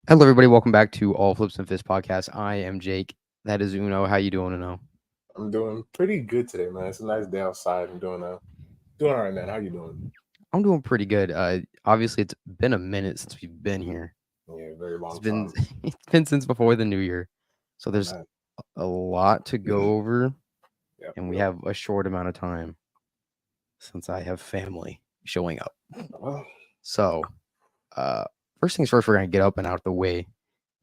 Hello, everybody. Welcome back to All Flips and Fists podcast. I am Jake. That is Unno. How you doing, Unno? I'm doing pretty good today, man. It's a nice day outside. I'm doing all right, man. How you doing? I'm doing pretty good. Obviously, it's been a minute since we've been here. Yeah, very It's long been time. it's been since before the new year, so Oh there's man. a lot to go over, Yep, and we yep. have a short amount of time since I have family showing up. Well, So, uh, first things first, we're gonna get up and out of the way.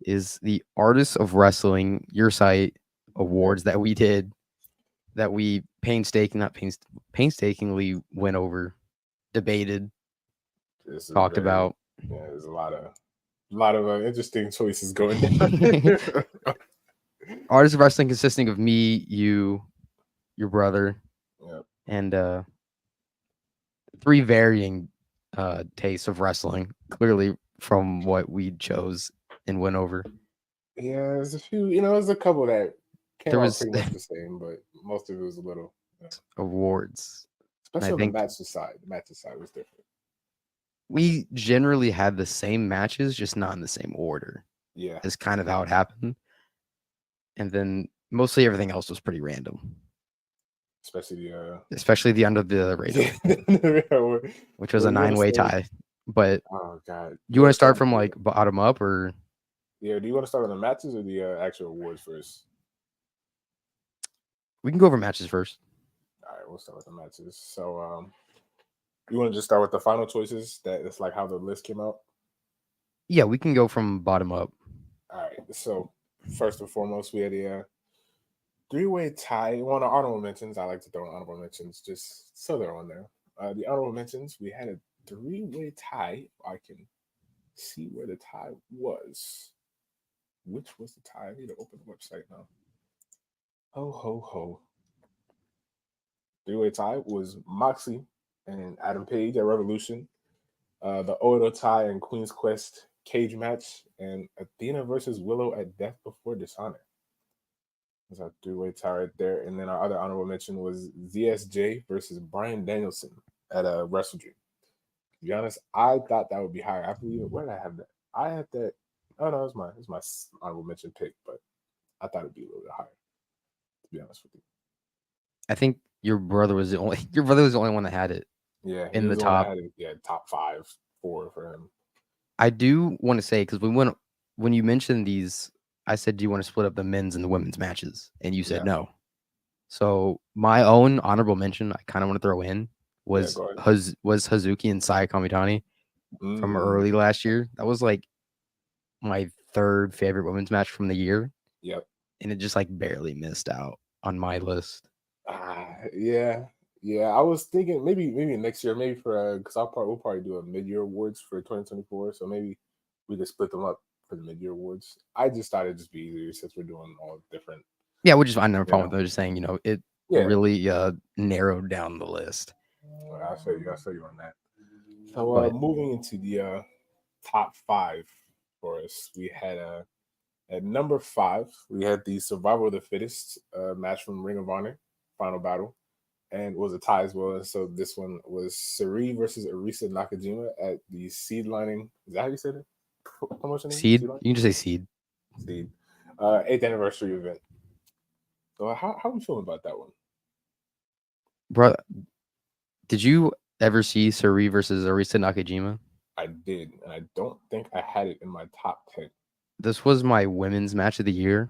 Is the Artists of Wrestling Your Site yep. awards that we did that we painstakingly went over, debated, This is talked very about. there's a lot of interesting choices going down here. Artists of wrestling consisting of me, you, your brother, Yep. and three varying tastes of wrestling, clearly from what we chose and went over. Yeah, there's a few, there's a couple that came There out was pretty much the same, but most of it was a little, awards, and I especially on the think matches side. The matches side was different. we generally had the same matches, just not in the same order. Yeah, Is kind of how it happened, and then mostly everything else was pretty random, especially especially the under the radar, which was a what you want to nine-way say? tie. But Oh God, you you want want to to start start with from the like bottom up, or Yeah, do you want to start on the matches or the actual awards first? we can go over matches first? All right, we'll start with the matches. So, you want to just start with the final choices? That it's like how the list came out. Yeah, we can go from bottom up. All right. So, first and foremost, we had a three-way tie. One of honorable mentions. I like to throw in honorable mentions just so they're on there. The honorable mentions. We had a three-way tie. I can see where the tie was. Which was the tie? I need to open the website now. Ho ho ho. Three-way tie was Moxley and Adam Page at Revolution. The Odo tie and Queen's Quest cage match, and Athena versus Willow at Death Before Dishonor. There's our three-way tie right there. And then our other honorable mention was ZSJ versus Brian Danielson at a Wrestle Dream. To be honest, I thought that would be higher. I believe it. Where did I have that? I had that. Oh no, it's my honorable mention pick, but I thought it'd be a little bit higher. To be honest with I think your brother was the only your brother was the only one that had it you. Yeah, he in was the the one that top. had it. Yeah, top five, four for him. I do want to say because when you mentioned these, I said, "Do you want to split up the men's and the women's matches?" And you said Yeah, no. So my own honorable mention, I kind of want to throw in yeah. was Go ahead. Hazuki and Saya Kamitani from Mm, early last year. That was like my third favorite women's match from the year, yep. and it just like barely missed out on my list. Yeah, yeah. I was thinking maybe next year, maybe for because we'll probably do a mid year awards for 2024. So maybe we could split them up for the mid year awards. I just thought it'd just be easier since we're doing all different. Yeah, which is I never You problem with know, those. Just saying, it yeah. really narrowed down the list. Well, I'll show you on that. So But moving into the top five for us, we had at number five we had the Survival of the Fittest match from Ring of Honor, Final Battle. And it was a tie as well. And so this one was Sari versus Arisa Nakajima at the Seed Lining. Is that how you said it? Promotion name? seed, Seed Line? you can just say seed, Seed. Eighth anniversary event. So how are you feeling about that one? bro. Did you ever see Suri versus Arisa Nakajima? I did, and I don't think I had it in my top 10. This was my women's match of the year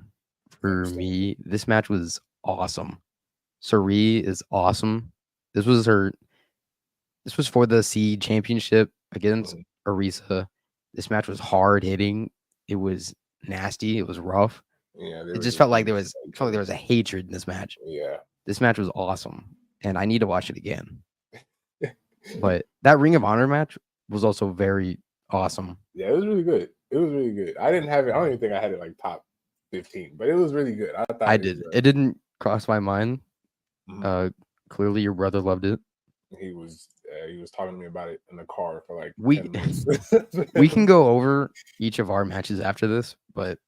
for Understandable. me. This match was awesome. Suri is awesome. This was her. This was for the Seed Championship against Mhm. Arisa. This match was hard hitting. It was nasty. It was rough. Yeah, they It were just just felt like going there back was and felt like there was forth. a hatred in this match. Yeah. This match was awesome, and I need to watch it again. But that Ring of Honor match was also very awesome. Yeah, it was really good. It was really good. I didn't have it. I don't even think I had it like top 15, but it was really good. I thought I it was. did. It didn't cross my mind. Mhm. Uh, Clearly your brother loved it. He was talking to me about it in the car for like We 10 minutes. we can go over each of our matches after this, but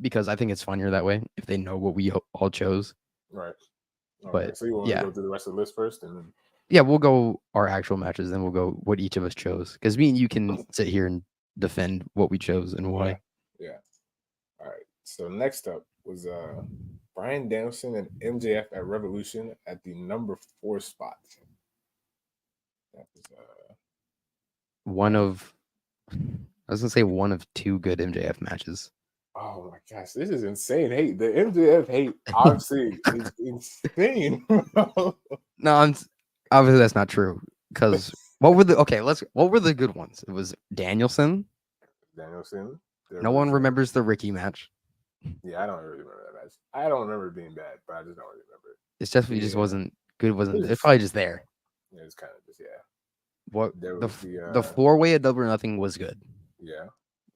because I think it's funnier that way if they know what we all chose. Right. Okay. But So you want to yeah, go through the rest of the list first, and then yeah, we'll go our actual matches, then we'll go what each of us chose. Because me and you can sit here and defend what we chose and Yeah, why. yeah. All right. So next up was Brian Danielson and MJF at Revolution at the number 4 spot. That was One of I was gonna say one of two good MJF matches. oh my gosh, this is insane hate. The MJF hate obviously is insane, bro. No, obviously that's not true. Because what were the good ones? It was Danielson. Danielson. There No one was remembers the Ricky match. yeah, I don't really remember that match. I don't remember it being bad, but I just don't really remember It's definitely it. just Yeah, wasn't good. it Wasn't was it's just probably just there. it was kind of just yeah. What There was the the 4-way at Double or Nothing was good. yeah,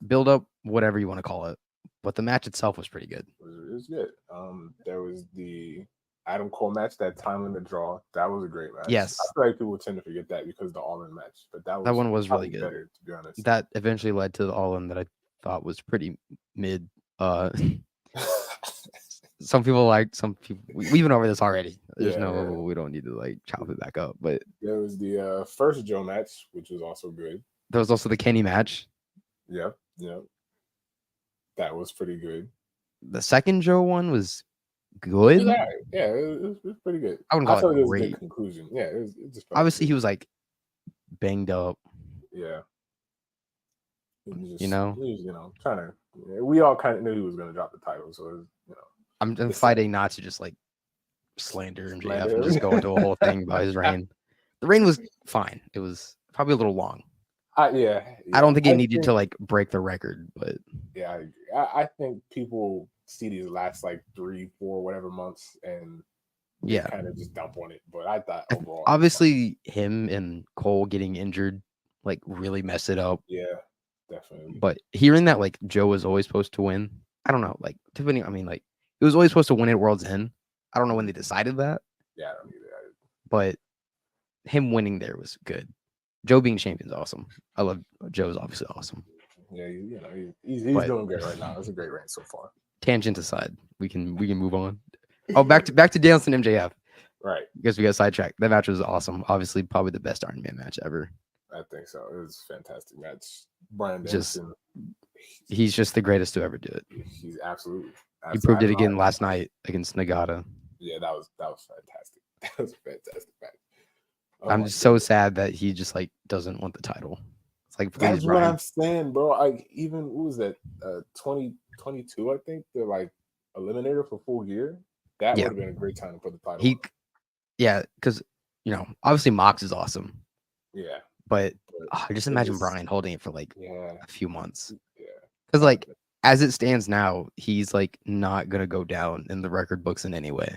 Build up, whatever you want to call it, but the match itself was pretty good. it was good. There was the Adam Cole match, that time limit draw. That was a great match. I Yes, feel like people tend to forget that because of the All In match, but that that was one was really probably good. better to be honest. That eventually led to the All In that I thought was pretty mid. Uh, some people liked, some people we went over this already. There's Yeah, yeah. no, we don't need to like chop it back up. But There was the first Joe match, which was also good. there was also the Kenny match. Yep, yep. That was pretty good. The second Joe one was It was good. all right. Yeah, it was pretty good. I wouldn't I call thought it it was a good great. conclusion. Yeah, it just felt Obviously, good. he was like banged up. Yeah. He was You just, know, he was, trying to. Yeah, we all kind of knew he was going to drop the title, so it was, I'm it's sad. fighting not to just like slander MJF and Slander. just go into a whole thing about his reign. The reign was fine. It was probably a little long. Yeah, I don't think I it needed think, to like break the record, but yeah, I agree. I think people see these last like 3, 4, whatever months, and they yeah. kind of just dump on it. But I thought overall, it was fine. Obviously, him and Cole getting injured like really messed it up. Yeah, definitely. But hearing that like Joe was always supposed to win, I don't know. Like Tiffany, I mean, like he was always supposed to win at World's End. I don't know when they decided that, Yeah, I don't either. but him winning there was good. Joe being champion is awesome. I love Joe's obviously awesome. Yeah, he's But doing great right now. It's a great reign so far. tangent aside, we can move on. Oh, back to Danielson MJF. Right. Because we got sidetracked. That match was awesome. Obviously, probably the best Iron Man match ever. I think so. It was a fantastic match. Brian Just Danielson, he's just the greatest to ever do it. he's absolutely. He proved it again last night against Nagata. Yeah, that was fantastic. That was a fantastic match. Oh I'm my just so goodness. sad that he just like doesn't want the title. It's like, please, That's what Brian. I'm saying, bro. Like even what was that? 2022, I think the like eliminator for Full Gear. That Yeah. would have been a great time to put the title. He, on. yeah, because obviously Mox is awesome, Yeah, but but just it imagine just- Brian holding it for like yeah, a few months. yeah. Because like as it stands now, he's like not gonna go down in the record books in any way.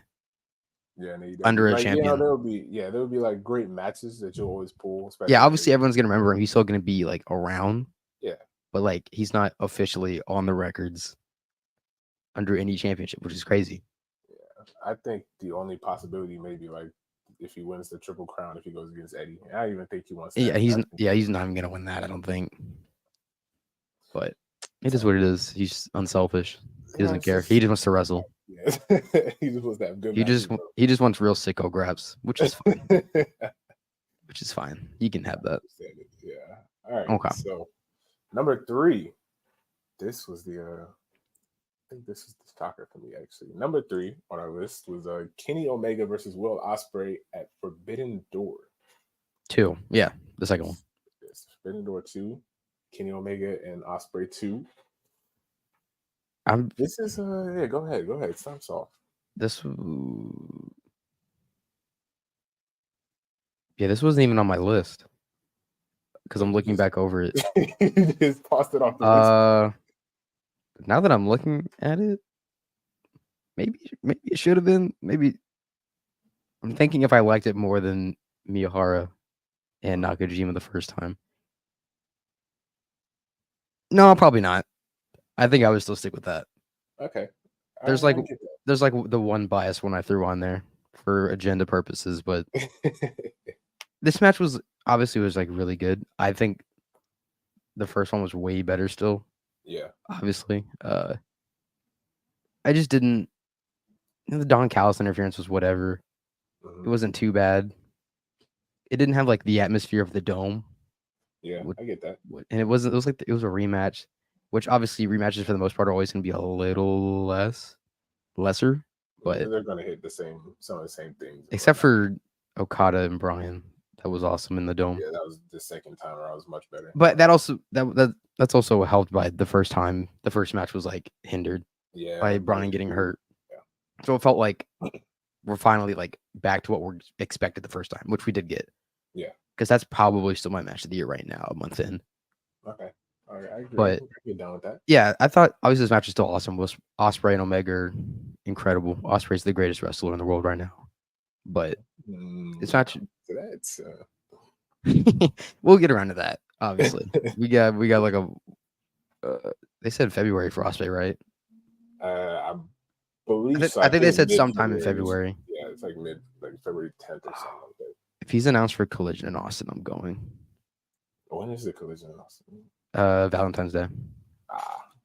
Yeah, no, you Under a like, champion. there will be like great matches that you'll always pull. Especially Yeah, obviously everyone's gonna remember him. He's still gonna be like around. Yeah. But like he's not officially on the records under any championship, which is crazy. Yeah, I think the only possibility maybe like if he wins the Triple Crown, if he goes against Eddie. I don't even think he wants. That. Yeah, he's not even gonna win that. I don't think. But it is what it is. He's unselfish. He doesn't care. He just wants to wrestle. Yeah. He just wants to have good. He just wants real sicko grabs, which is fine. Which is fine. You can have that. Yeah. All right. Okay. So number 3. This was the. I think this is the shocker for me actually. Number 3 on our list was Kenny Omega versus Will Ospreay at Forbidden Door. 2. Yeah, the second one. Yes, Forbidden Door 2. Kenny Omega and Ospreay 2. This is yeah. Go ahead. Start off. This wasn't even on my list because I'm looking back over it. You just tossed it off the list. Now that I'm looking at it, maybe it should have been. Maybe I'm thinking if I liked it more than Miyahara and Nakajima the first time. No, probably not. I think I would still stick with that. Okay. There's like the one bias one I threw on there for agenda purposes, but this match was like really good. I think the first one was way better still. Yeah. Obviously. I just didn't the Don Callis interference was whatever. Mm-hmm. It wasn't too bad. It didn't have like the atmosphere of the dome. Yeah, I get that. And it was like it was a rematch, which obviously rematches for the most part are always going to be a little lesser, Yeah, but they're gonna hit some of the same things and except whatnot. for Okada and Bryan, that was awesome in the dome. Yeah, that was the second time where I was much better. But that's also helped by the first time the first match was like hindered Yeah, by very Bryan getting true. hurt, Yeah. so it felt like we're finally like back to what we're expected the first time, which we did get. Yeah. Because that's probably still my match of the year right now, a month in. Okay. All right, I agree. I But can get down with that. yeah, I thought obviously this match is still awesome. Was Osprey and Omega are incredible. Osprey's the greatest wrestler in the world right now. But it's not. So that's We'll get around to that. Obviously, we got like a. They said February for Osprey, right? I believe so. I I think they think said mid sometime in February. February. Yeah, it's like February 10th or something like that. If he's announced for Collision in Austin, I'm going. When is the collision in Austin? Valentine's Day.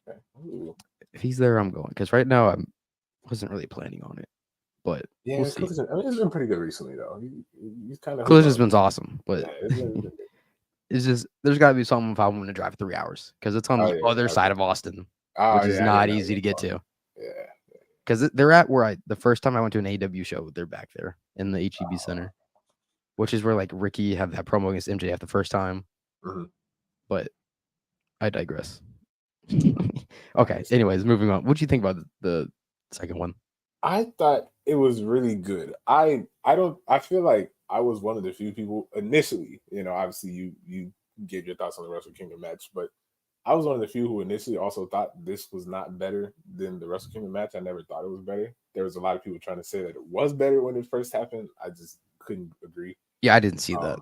Okay. Ooh. If he's there, I'm going. Because right now I wasn't really planning on it, but Yeah, we'll see. collision. I mean, it's been pretty good recently though. He's kind of Collision's been awesome, but yeah, it's been good. it's just there's got to be something if I want to drive 3 hours because it's on the yeah, other side okay. of Austin, Oh which is yeah, I didn't not know easy to get that. to. Yeah. Because they're at where the first time I went to an AW show, they're back there in the HEB Center, which is where like Ricky had that promo against MJF the first time. Mm-hmm. But I digress. Okay. Anyways, moving on. What do you think about the second one? I thought it was really good. I feel like I was one of the few people initially, obviously you gave your thoughts on the Wrestle Kingdom match, but I was one of the few who initially also thought this was not better than the Wrestle Kingdom match. I never thought it was better. There was a lot of people trying to say that it was better when it first happened. I just couldn't agree. Yeah, I didn't see that.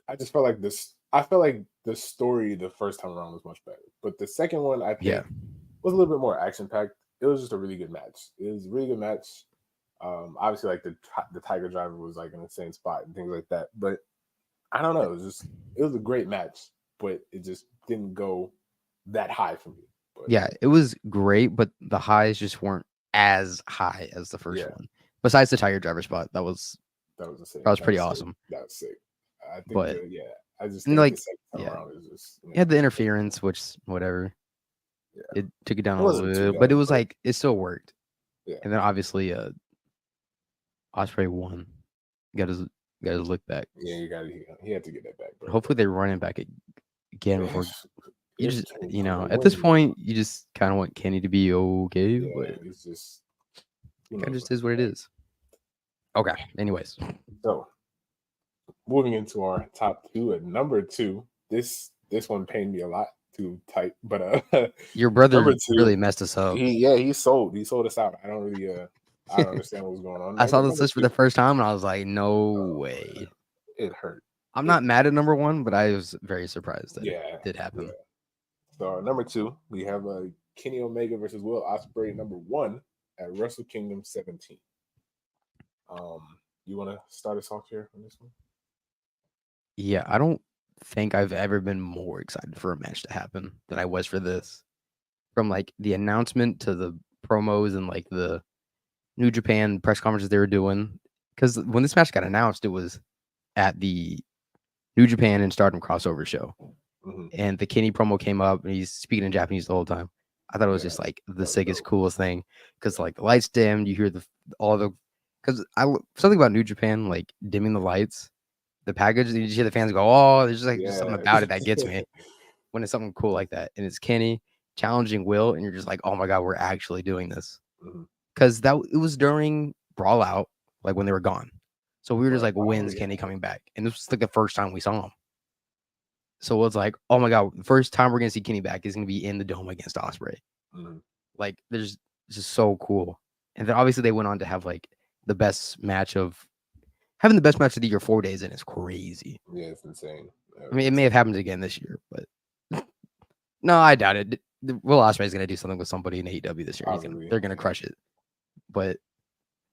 I just felt like this. I felt like the story the first time around was much better, but the second one I think was a little bit more action packed. It was just a really good match. It was a really good match. Obviously, like the Tiger Driver was like in the same spot and things like that. But I don't know. It was a great match, but it just didn't go that high for me. But, yeah, it was great, but the highs just weren't as high as the first one. Besides the Tiger Driver spot, that was pretty awesome. That was sick. I think but I just think like the second time around is just you had the interference, which whatever. Yeah. It took it down a little, but it was like it still worked. Yeah. And then obviously Osprey won. Got his look back. Yeah, he had to get that back, bro. Hopefully they run it back again before you just at this point you just kind of want Kenny to be okay, yeah, but it's just it just is what it is. Okay. Anyways, so moving into our top two at number 2, this one pained me a lot too tight, but your brother really messed us up. He sold us out. I don't understand what was going on. I saw this list for the first time and I was like, no way. Man. It hurt. I'm not mad at number 1, but I was very surprised that it did happen. Yeah. So number 2, we have Kenny Omega versus Will Ospreay, number 1 at Wrestle Kingdom 17. You want to start us off here on this one? Yeah, I don't think I've ever been more excited for a match to happen than I was for this. From like the announcement to the promos and like the New Japan press conferences they were doing. Because when this match got announced, it was at the New Japan and Stardom crossover show. Mm-hmm. And the Kenny promo came up and he's speaking in Japanese the whole time. I thought it was just like the sickest, coolest thing. Because like the lights dimmed, you hear because something about New Japan, like dimming the lights, the package, you just hear the fans go, oh, there's just like just something about it that gets me when it's something cool like that. And it's Kenny challenging Will, and you're just like, oh my God, we're actually doing this. Because it was during Brawl Out, like when they were gone. So we were just like, when's Kenny coming back? And this was like the first time we saw him. So it's like, oh my God, the first time we're gonna see Kenny back is gonna be in the dome against Ospreay. Like, it's just so cool. And then obviously they went on to have like the best match of the year 4 days in is crazy. Yeah, it's insane. I mean, it may have happened again this year, but no, I doubt it. Will Ospreay is gonna do something with somebody in AEW this year. They're gonna crush it. But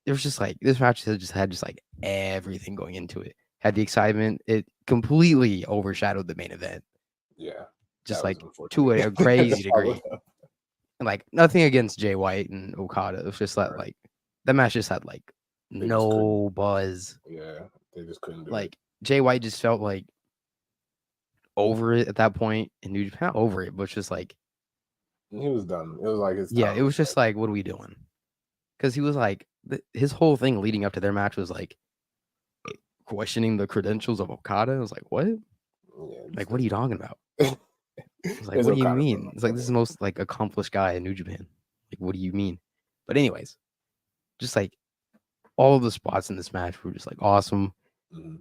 it was just like this match had like everything going into it. Had the excitement. It completely overshadowed the main event. Yeah. Just like to a crazy degree. And like nothing against Jay White and Okada. It was just like that match just had like no buzz. Yeah, they just couldn't do it. Jay White just felt like over it at that point in New Japan. Not over it, but just like He was done. It was like his yeah, time it was just like, what are we doing? Because he was like, his whole thing leading up to their match was like questioning the credentials of Okada. I was like, what? Yeah, Like, what are you talking about? I was like, there's what do you Okada for mean? him. It's like, this is the most like accomplished guy in New Japan. Like, what do you mean? But anyways, just like all of the spots in this match were just like awesome. Mhm.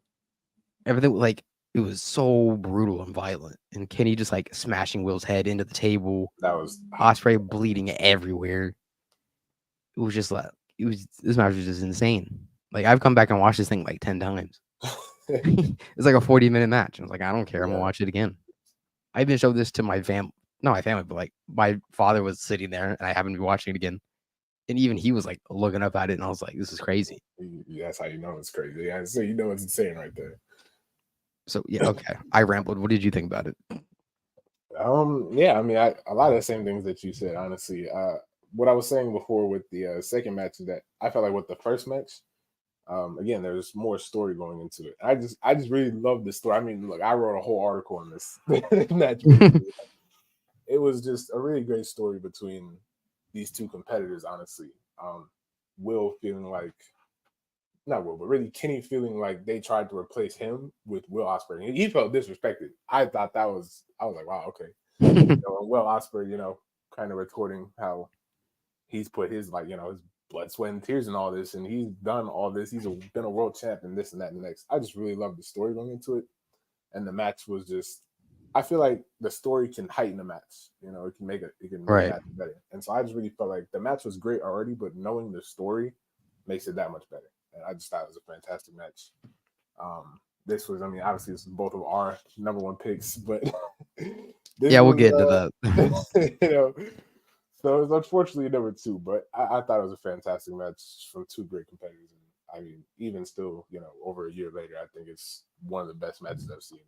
Everything like it was so brutal and violent. And Kenny just like smashing Will's head into the table. That was Osprey bleeding everywhere. It was just like this match was just insane. Like I've come back and watched this thing like 10 times. It's like a 40-minute match. I was like, I don't care. I'm gonna watch it again. I even showed this to my not my family, but like my father was sitting there and I happened to be watching it again. And even he was like looking up at it and I was like, this is crazy. That's how you know it's crazy. Yeah, so you know it's insane right there. So yeah, okay. I rambled. What did you think about it? Yeah, I mean, a lot of the same things that you said, honestly. What I was saying before with the second match is that I felt like with the first match, again, there's more story going into it. I just really love the story. I mean, look, I wrote a whole article on this match. It was just a really great story between these two competitors, honestly. Will feeling like not Will, but really Kenny feeling like they tried to replace him with Will Ospreay. He felt disrespected. I thought I was like, wow, okay. Will Ospreay, kind of retorting how he's put his his blood, sweat, and tears and all this, and he's done all this. He's been a world champ and this and that and the next. I just really love the story going into it, and the match was just. I feel like the story can heighten the match. It can make a match better. And so I just really felt like the match was great already, but knowing the story makes it that much better. And I just thought it was a fantastic match. This was, I mean, obviously, this is both of our number one picks, but yeah, we'll get into that. So it was unfortunately number two, but I thought it was a fantastic match from two great competitors. And I mean, even still, over a year later, I think it's one of the best matches I've seen.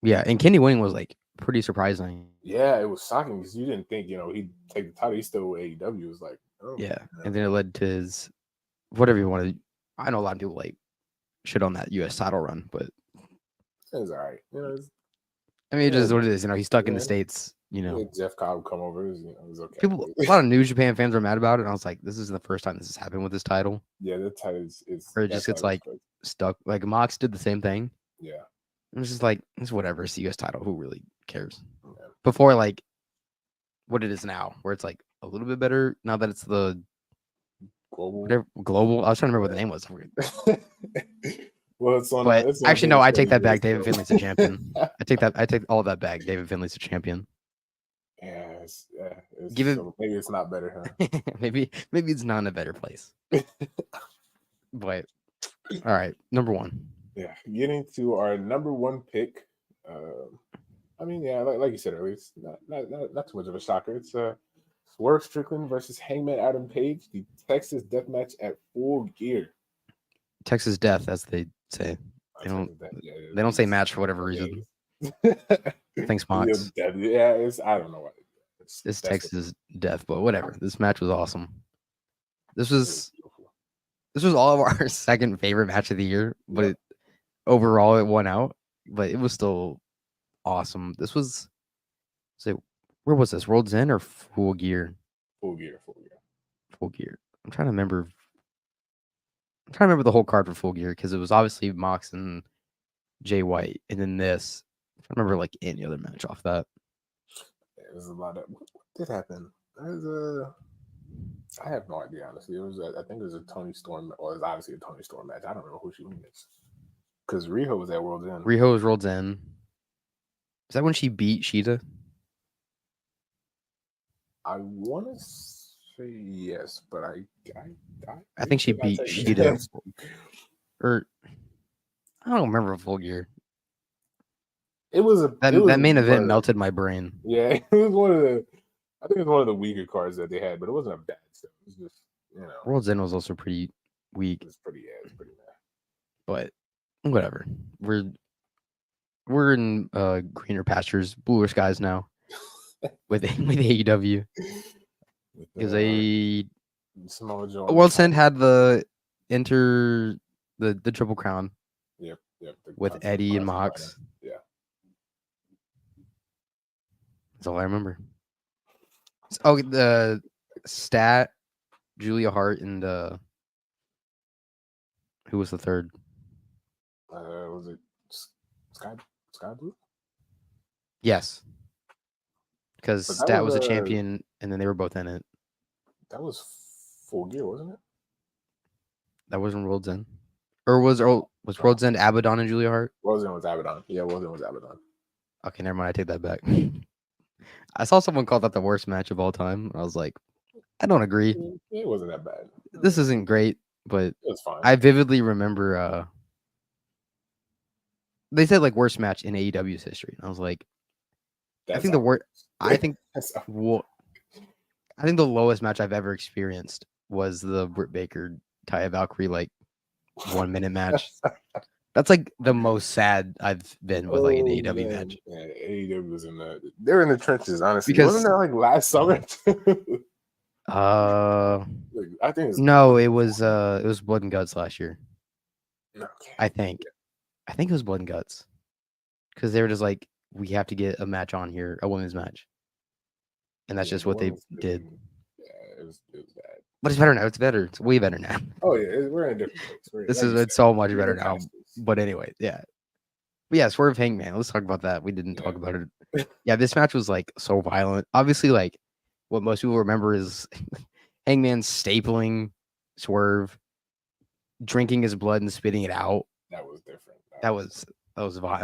Yeah, and Kenny winning was like pretty surprising. Yeah, it was shocking because you didn't think, he'd take the title. He's still with AEW. It was like, oh, yeah, and then it led to his whatever you wanted. I know a lot of people like shit on that U.S. title run, but it was all right. I mean, it is what it is. He's stuck in the States. Jeff Cobb come over. It was okay. People, a lot of New Japan fans are mad about it. And I was like, this is the first time this has happened with this title. Yeah, the title is where it just gets like stuck. Like Mox did the same thing. Yeah. It was just like, it's whatever. It's the US title. Who really cares? Yeah. Before, like, what it is now, where it's like a little bit better now that it's the global. I was trying to remember what the name was. Well, it's on. But actually, no. I take that back. David Finlay's a champion. I take all that back. David Finlay's a champion. Yeah, give it. So maybe it's not better, huh? maybe it's not in a better place. But all right, number one. Yeah, getting to our number one pick. I mean, yeah, like you said earlier, it's not too much of a shocker. It's Swerve Strickland versus Hangman Adam Page, the Texas Death Match at Full Gear. Texas Death, as they say. They don't say match for whatever reason. Thanks, Mox. Yeah, I don't know why. It's Texas Death, but whatever. This match was awesome. This was all of our second favorite match of the year, but overall it won out. But it was still awesome. This was, where was this? World's End or Full Gear? Full Gear. I'm trying to remember the whole card for Full Gear because it was obviously Mox and Jay White, and then this. I don't remember like any other match off that. Yeah, it was a lot of. What did happen? I have no idea, honestly. I think it was a Tony Storm, or it was obviously a Tony Storm match. I don't know who she wins. Because Riho was at World's End. Riho was World's End. Is that when she beat Sheeta? I want to say yes, but I think she beat Sheeta. Or I don't remember Full Gear. It was that main event melted my brain. Yeah, it was one of the. I think it was one of the weaker cards that they had, but it wasn't a bad stuff. It was just World's End was also pretty weak. It was pretty bad. But whatever. We're in greener pastures, bluer skies now with AEW. Because World's End had the Triple Crown. Yep. With Eddie and Mox. Yeah. That's all I remember. Oh, the stat, Julia Hart, and who was the third? Was it Sky Sky Blue? Yes, because But that Stat was was a champion, and then they were both in it. that was Full Gear, wasn't it? That wasn't World's End, or was World's End Abaddon and Julia Hart? World's End was Abaddon. Yeah, World's End was Abaddon. Okay, never mind. I take that back. I saw someone call that the worst match of all time. I was like, I don't agree. It wasn't that bad. This isn't great, but It was fine. I vividly remember they said like worst match in AEW's history. And I was like, I think the worst. I think I think the lowest match I've ever experienced was the Britt Baker Taya Valkyrie like 1 minute match. That's like the most sad I've been with like an AEW match. Yeah, AEW was in the they're in the trenches, honestly. Because wasn't that like last summer? I think it's no, it was Blood and Guts last year. okay. I think it was Blood and Guts. Because they were just like, we have to get a match on here, a women's match. And that's just what they did. Yeah, it was bad. But it's better now. It's better. It's way better now. Oh yeah, we're in a different place. It's so much better now. But anyway, yeah. But yeah, Swerve Hangman. Let's talk about that. We didn't talk about it. Yeah, this match was like so violent. Obviously, like what most people remember is Hangman stapling Swerve, drinking his blood and spitting it out. That was different.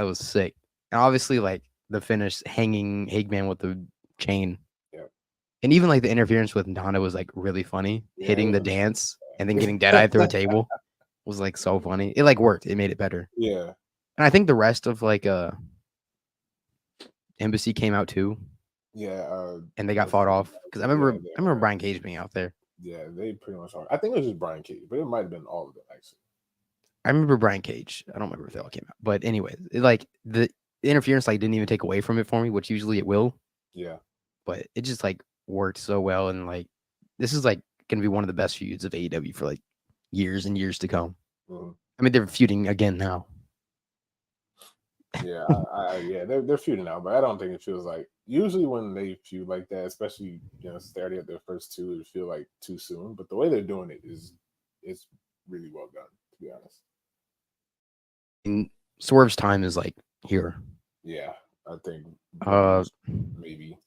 was sick. And obviously, like the finish, hanging Hangman with the chain. Yeah. And even like the interference with Donna was like really funny. Hitting the dance and then getting dead eye through a table was like so funny. It like worked. It made it better. Yeah. And I think the rest of like Embassy came out too. Yeah. And they got fought off. Because I remember Brian Cage being out there. Yeah, they pretty much are. I think it was just Brian Cage, but it might have been all of them actually. I remember Brian Cage. I don't remember if they all came out. But anyway, like the interference like didn't even take away from it for me, which usually it will. Yeah. But it just like worked so well, and like this is like gonna be one of the best feuds of AEW for like years and years to come. Mm-hmm. I mean, they're feuding again now. Yeah, yeah, they're feuding now, but I don't think it feels like usually when they feud like that, especially starting at their first two, it feel like too soon. But the way they're doing it it's really well done, to be honest. And Swerve's time is like here. Yeah, I think maybe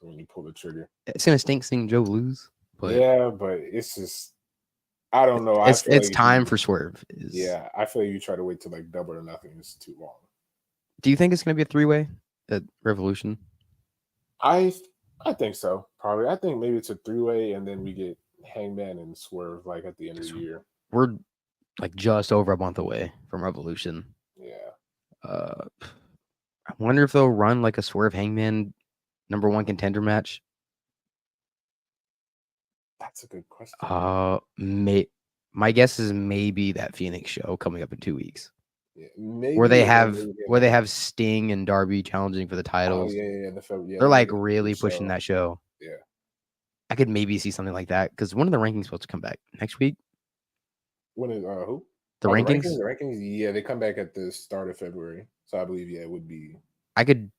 when you pull the trigger, it's gonna stink seeing Joe lose. But yeah, but it's just I don't know. It's like time for Swerve. Yeah, I feel like you try to wait till like Double or Nothing is too long. Do you think it's going to be a 3-way at Revolution? I think so. Probably. I think maybe it's a 3-way, and then we get Hangman and Swerve like at the end of the year. We're like just over a month away from Revolution. Yeah. I wonder if they'll run like a Swerve Hangman #1 contender match. That's a good question. My guess is maybe that Phoenix show coming up in 2 weeks. Yeah, maybe where they have Sting and Darby challenging for the titles. Oh, yeah. They're like really pushing that show. Yeah. I could maybe see something like that because one of the rankings supposed to come back next week. When is who? The rankings? The rankings, yeah, they come back at the start of February. So I believe, it would be. I could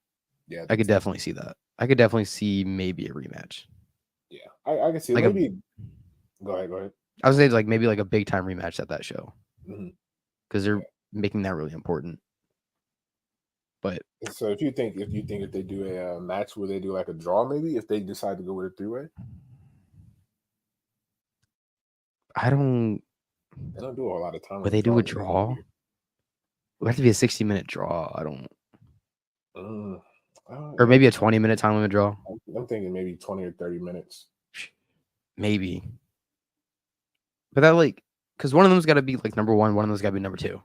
definitely see that. I could definitely see maybe a rematch. Yeah, I can see like maybe. Go ahead. I would say like maybe like a big time rematch at that show because they're making that really important. But so if you think if they do a match, will they do like a draw? Maybe if they decide to go with a 3-way. They don't do a lot of time. Would they do a draw? It would have to be a 60-minute draw. I don't. Or maybe a 20-minute time limit draw. I'm thinking maybe 20 or 30 minutes. Maybe. But that because one of them's got to be like #1, one of them's got to be #2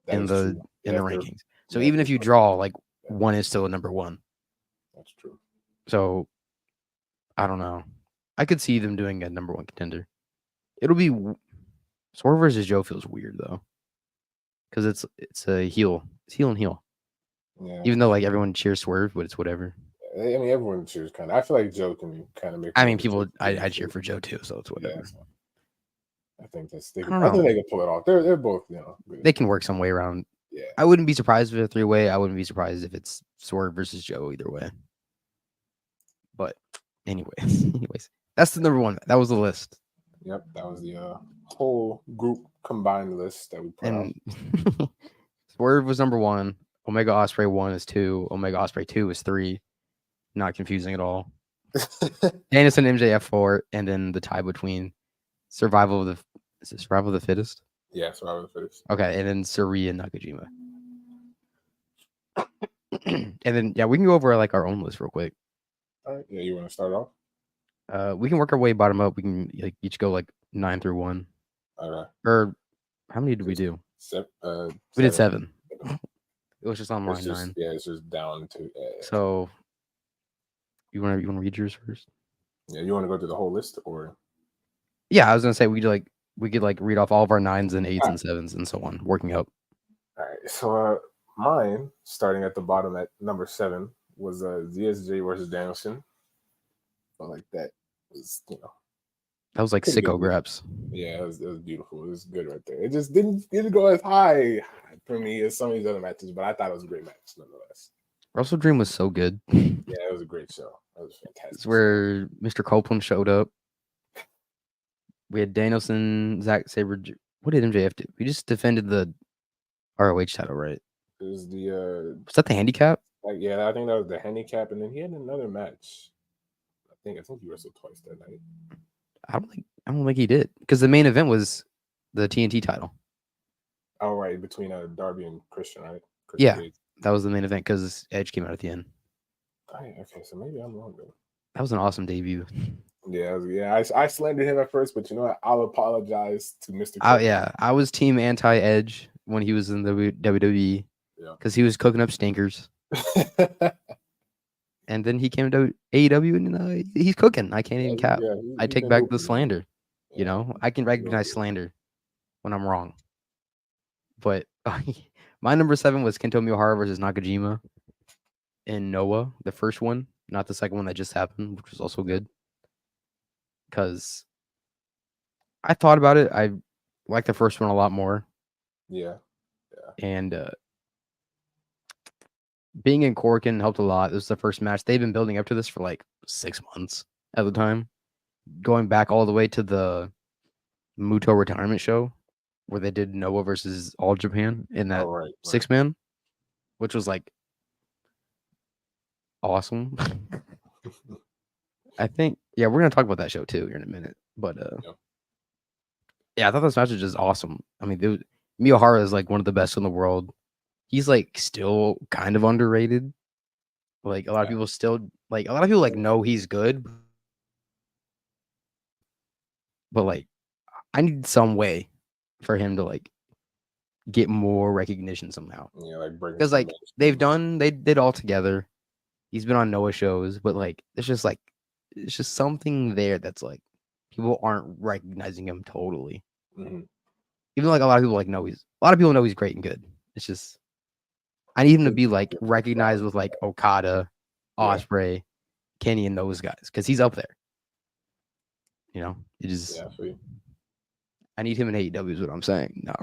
in the rankings. So even if you draw, like one is still a #1. That's true. So I don't know. I could see them doing a #1 contender. It'll be Swerve versus Joe feels weird though, because it's a heel. It's heel and heel. Yeah. Even though like everyone cheers Swerve, but it's whatever. I mean, everyone cheers kind of. I feel like Joe can kind of make. I mean, people. I cheer for Joe too, so it's whatever. Yeah, so I think I think they can pull it off. They're both good. They can work some way around. Yeah. I wouldn't be surprised if it's a 3-way. I wouldn't be surprised if it's Swerve versus Joe either way. But anyways, that's the number one. That was the list. Yep, that was the whole group combined list that we put out. And Swerve was number one. Omega Osprey 1 is 2. Omega Osprey 2 is 3. Not confusing at all. Danielson MJF 4, and then the tie between Survival of the Fittest? Yeah, Survival of the Fittest. Okay, and then Suri and Nakajima. And then we can go over like our own list real quick. All right. Yeah, you want to start off? We can work our way bottom up. We can like each go like 9 through 1. Okay. Or how many did we do? We did 7. It was just on line 9. Yeah, it's just down to. So you want to read yours first? Yeah, you want to go through the whole list, or? Yeah, I was gonna say we could read off all of our 9s and 8s and 7s and so on, working up. All right. So mine, starting at the bottom at number 7, was ZSJ versus Danielson. But like that was, that was like sicko graps. Yeah, it was beautiful. It was good right there. It just didn't go as high for me as some of these other matches, but I thought it was a great match nonetheless. Wrestle Dream was so good. Yeah, it was a great show. It was fantastic. It's where Mr. Copeland showed up. We had Danielson, Zack Sabre. What did MJF do? We just defended the ROH title, right? It was the was that the handicap? Yeah, I think that was the handicap, and then he had another match. I think he wrestled twice that night. I don't think he did, because the main event was the TNT title. Oh right, between Darby and Christian, right? Yeah, that was the main event because Edge came out at the end. Okay, so maybe I'm wrong though. That was an awesome debut. Yeah. I slandered him at first, but you know what? I'll apologize to Mr. Yeah, I was team anti-Edge when he was in the WWE because he was cooking up stinkers. And then he came to AEW and he's cooking. I can't even cap. I take back the slander. You know, I can recognize slander when I'm wrong. But my number 7 was Kento Miyahara versus Nakajima in Noah, the first one, not the second one that just happened, which was also good. Because I thought about it. I like the first one a lot more. Yeah. And being in Corkin helped a lot. This was the first match. They've been building up to this for like 6 months at the time. Going back all the way to the Muto retirement show where they did Noah versus All Japan in that 6-man, which was like awesome. I think, we're going to talk about that show too here in a minute. But I thought this match was just awesome. I mean, Miyahara is like one of the best in the world. He's like still kind of underrated. Like a lot of people know he's good. But like I need some way for him to like get more recognition somehow. Yeah, like because like they did all together. He's been on Noah shows, but like it's just something there that's like people aren't recognizing him totally. Mm-hmm. Even like a lot of people know he's great and good. It's just I need him to be like recognized with like Okada, Osprey, Kenny, and those guys because he's up there. You know, it is. Yeah, I need him in AEW is what I'm saying. No,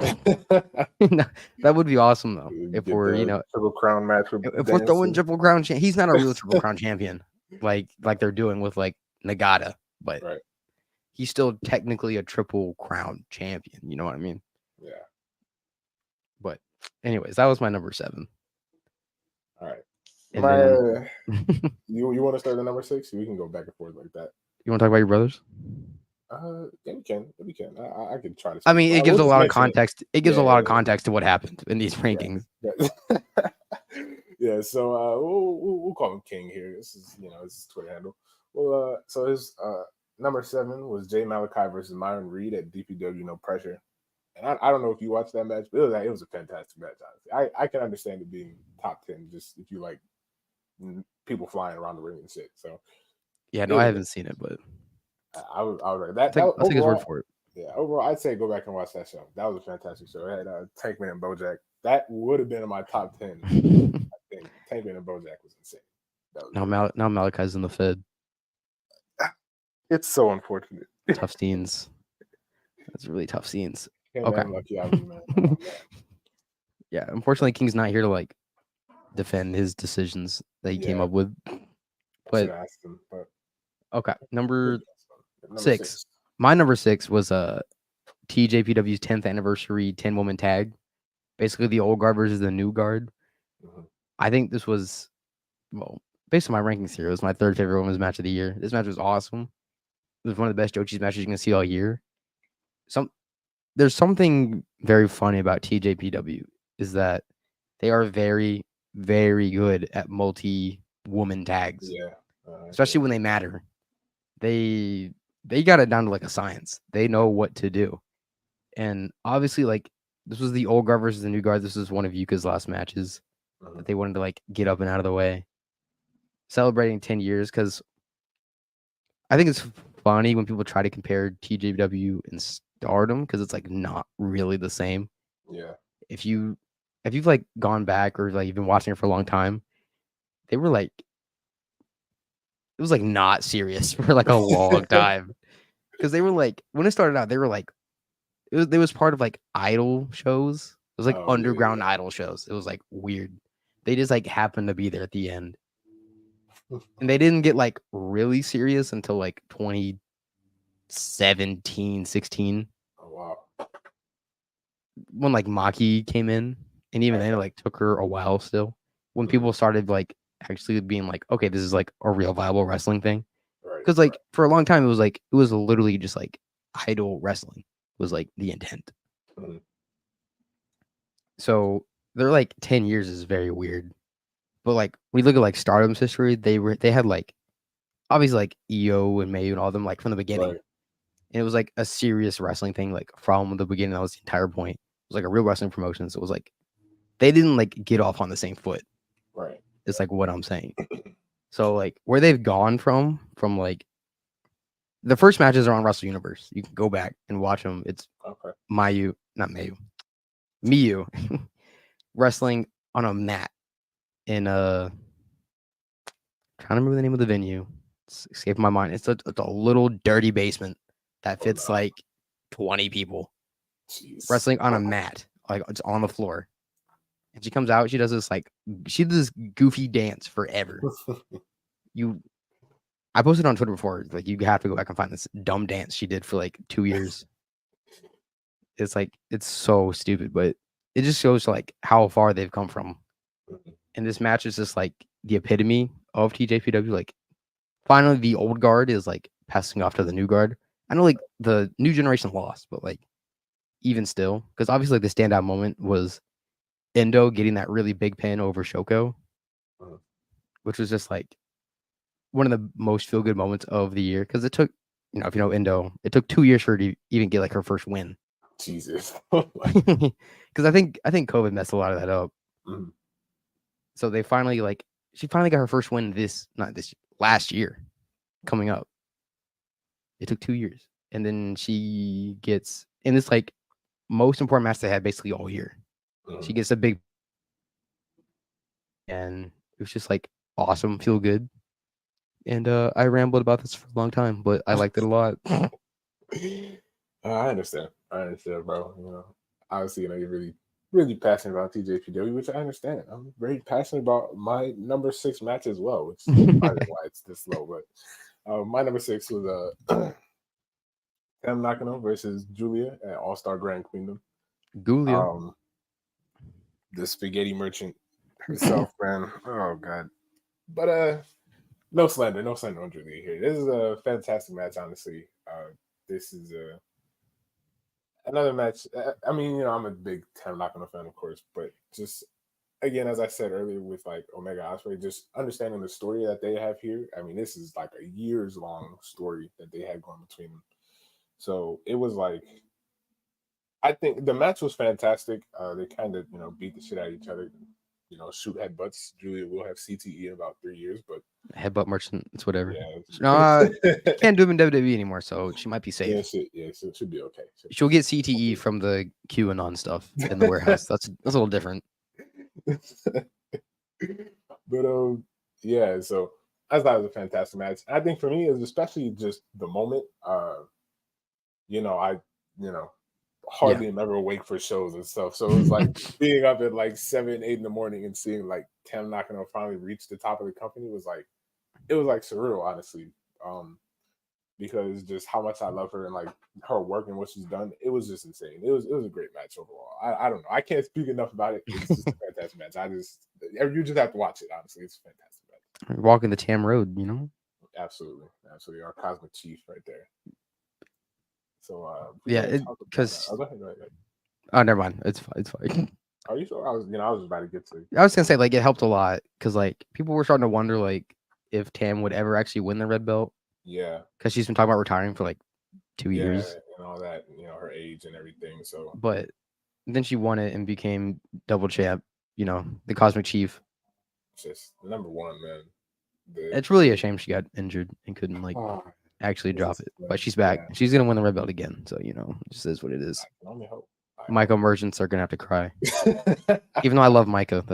that would be awesome though. If we're Triple Crown match, if we're throwing Triple Crown, he's not a real Triple Crown champion like they're doing with like Nagata, but he's still technically a Triple Crown champion. You know what I mean? Yeah. But anyways, that was my number 7. All right. You want to start at number 6? We can go back and forth like that. You want to talk about your brothers? Yeah, we can. I can try to. I mean, it gives a lot of context. It gives a lot of context to what happened in these rankings. Yeah. So we'll call him King here. This is his Twitter handle. Well, so his number 7 was Jay Malachi versus Myron Reed at DPW No Pressure. And I don't know if you watched that match, but it was a fantastic match. Honestly. I can understand it being top 10 just if you like people flying around the ring and shit. So yeah, no, I haven't seen it, but I would I'll take his word for it. Yeah, overall, I'd say go back and watch that show. That was a fantastic show. It had Tankman and Bojack. That would have been in my top 10. I think Tankman and Bojack was insane. Now Malachi's in the Fed. It's so unfortunate. Tough scenes. That's really tough scenes. Yeah, okay. Man. Yeah, unfortunately, King's not here to like defend his decisions that he came up with. should But have asked him, but okay, number number 6. 6. My number 6 was TJPW's 10th anniversary 10-woman tag. Basically, the old guard versus the new guard. Mm-hmm. I think this was, well, based on my rankings here, it was my third favorite women's match of the year. This match was awesome. It was one of the best Jochi's matches you can see all year. There's something very funny about TJPW is that they are very, very good at multi-woman tags, Yeah, especially when they matter. They got it down to like a science. They know what to do, and obviously, like this was the old guard versus the new guard. This was one of Yuka's last matches that they wanted to like get up and out of the way, celebrating 10 years. Because I think it's funny when people try to compare TJW and Stardom because it's like not really the same. Yeah. If you've like gone back or like you've been watching it for a long time, they were like it was like not serious for like a long time because they were like when it started out they were like it was part of like idol shows. It was like underground idol shows. It was like weird. They just like happened to be there at the end, and they didn't get like really serious until like 2017, 16. Oh wow. When like Maki came in, and even then it like took her a while still. When people started like actually being like, okay, this is like a real viable wrestling thing. Because like for a long time it was literally just like idol wrestling was like the intent. Mm-hmm. So they're like 10 years is very weird. But like when you look at like Stardom's history, they had like obviously like EO and Mayu and all of them like from the beginning. Right. And it was like a serious wrestling thing, like from the beginning. That was the entire point. It was like a real wrestling promotion. So it was like they didn't like get off on the same foot. Right. It's like what I'm saying. So like where they've gone from like the first matches are on Wrestle Universe. You can go back and watch them. It's Mayu, not Mayu, Miyu wrestling on a mat in trying to remember the name of the venue. It's escaping my mind. It's a little dirty basement that fits like 20 people. Jeez. Wrestling on a mat, like it's on the floor. And she comes out, she does this goofy dance forever. I posted on Twitter before, like you have to go back and find this dumb dance she did for like 2 years. It's like it's so stupid, but it just shows like how far they've come from. And this match is just like the epitome of TJPW. Like finally the old guard is like passing off to the new guard. I know like the new generation lost, but like even still, because obviously like the standout moment was Endo getting that really big pin over Shoko, which was just like one of the most feel good moments of the year. Because it took, if you know Endo, it took 2 years for her to even get like her first win. Jesus. Because I think COVID messed a lot of that up. Mm-hmm. So they finally she finally got her first win last year coming up. It took 2 years. And then she gets in this like most important match they had basically all year. She gets a big, and it was just like awesome, feel good. And I rambled about this for a long time, but I liked it a lot. I understand, bro. Obviously, you're really, really passionate about TJPW, which I understand. I'm very passionate about my number 6 match as well, which is probably why it's this low. But my number 6 was Tam Nakano versus Julia at All Star Grand Queendom. Julia. The spaghetti merchant herself, man. Oh god. But no slander on Julia here. This is a fantastic match, honestly. This is another match. I mean, I'm a big Tam Nakano fan, of course, but just again, as I said earlier, with like Omega Ospreay, just understanding the story that they have here. I mean, this is like a years long story that they had going between them. So it was like, I think the match was fantastic. They kind of beat the shit out of each other. Shoot headbutts. Julia will have CTE in about 3 years, but headbutt merchant, it's whatever. Yeah, no, can't do them in WWE anymore, so she might be safe. Yeah, so it should be okay. She'll get CTE from the QAnon stuff in the warehouse. That's a little different. But yeah, so I thought it was a fantastic match. I think for me, it was especially just the moment. I hardly am ever awake for shows and stuff. So it was like being up at like 7, 8 in the morning and seeing like Tam Nakano finally reach the top of the company was like it was like surreal, honestly. Because just how much I love her and like her work and what she's done, it was just insane. It was a great match overall. I don't know. I can't speak enough about it. It's just a fantastic match. You just have to watch it. Honestly, it's a fantastic match. Walking the Tam Road, you know. Absolutely, absolutely. Our cosmic chief right there. So Yeah, because go ahead, go ahead. oh, never mind. It's fine. It's fine. Are you sure? I was about to get to. I was gonna say like it helped a lot because like people were starting to wonder like if Tam would ever actually win the red belt. Yeah, because she's been talking about retiring for like 2 years and all that. Her age and everything. So, but then she won it and became double champ. You know, the Cosmic Chief. Just number one, man. It's really a shame she got injured and couldn't like actually drop it. But she's back. Yeah. She's gonna win the red belt again. So it just is what it is. I can only hope. Micah merchants are gonna have to cry. Even though I love Micah,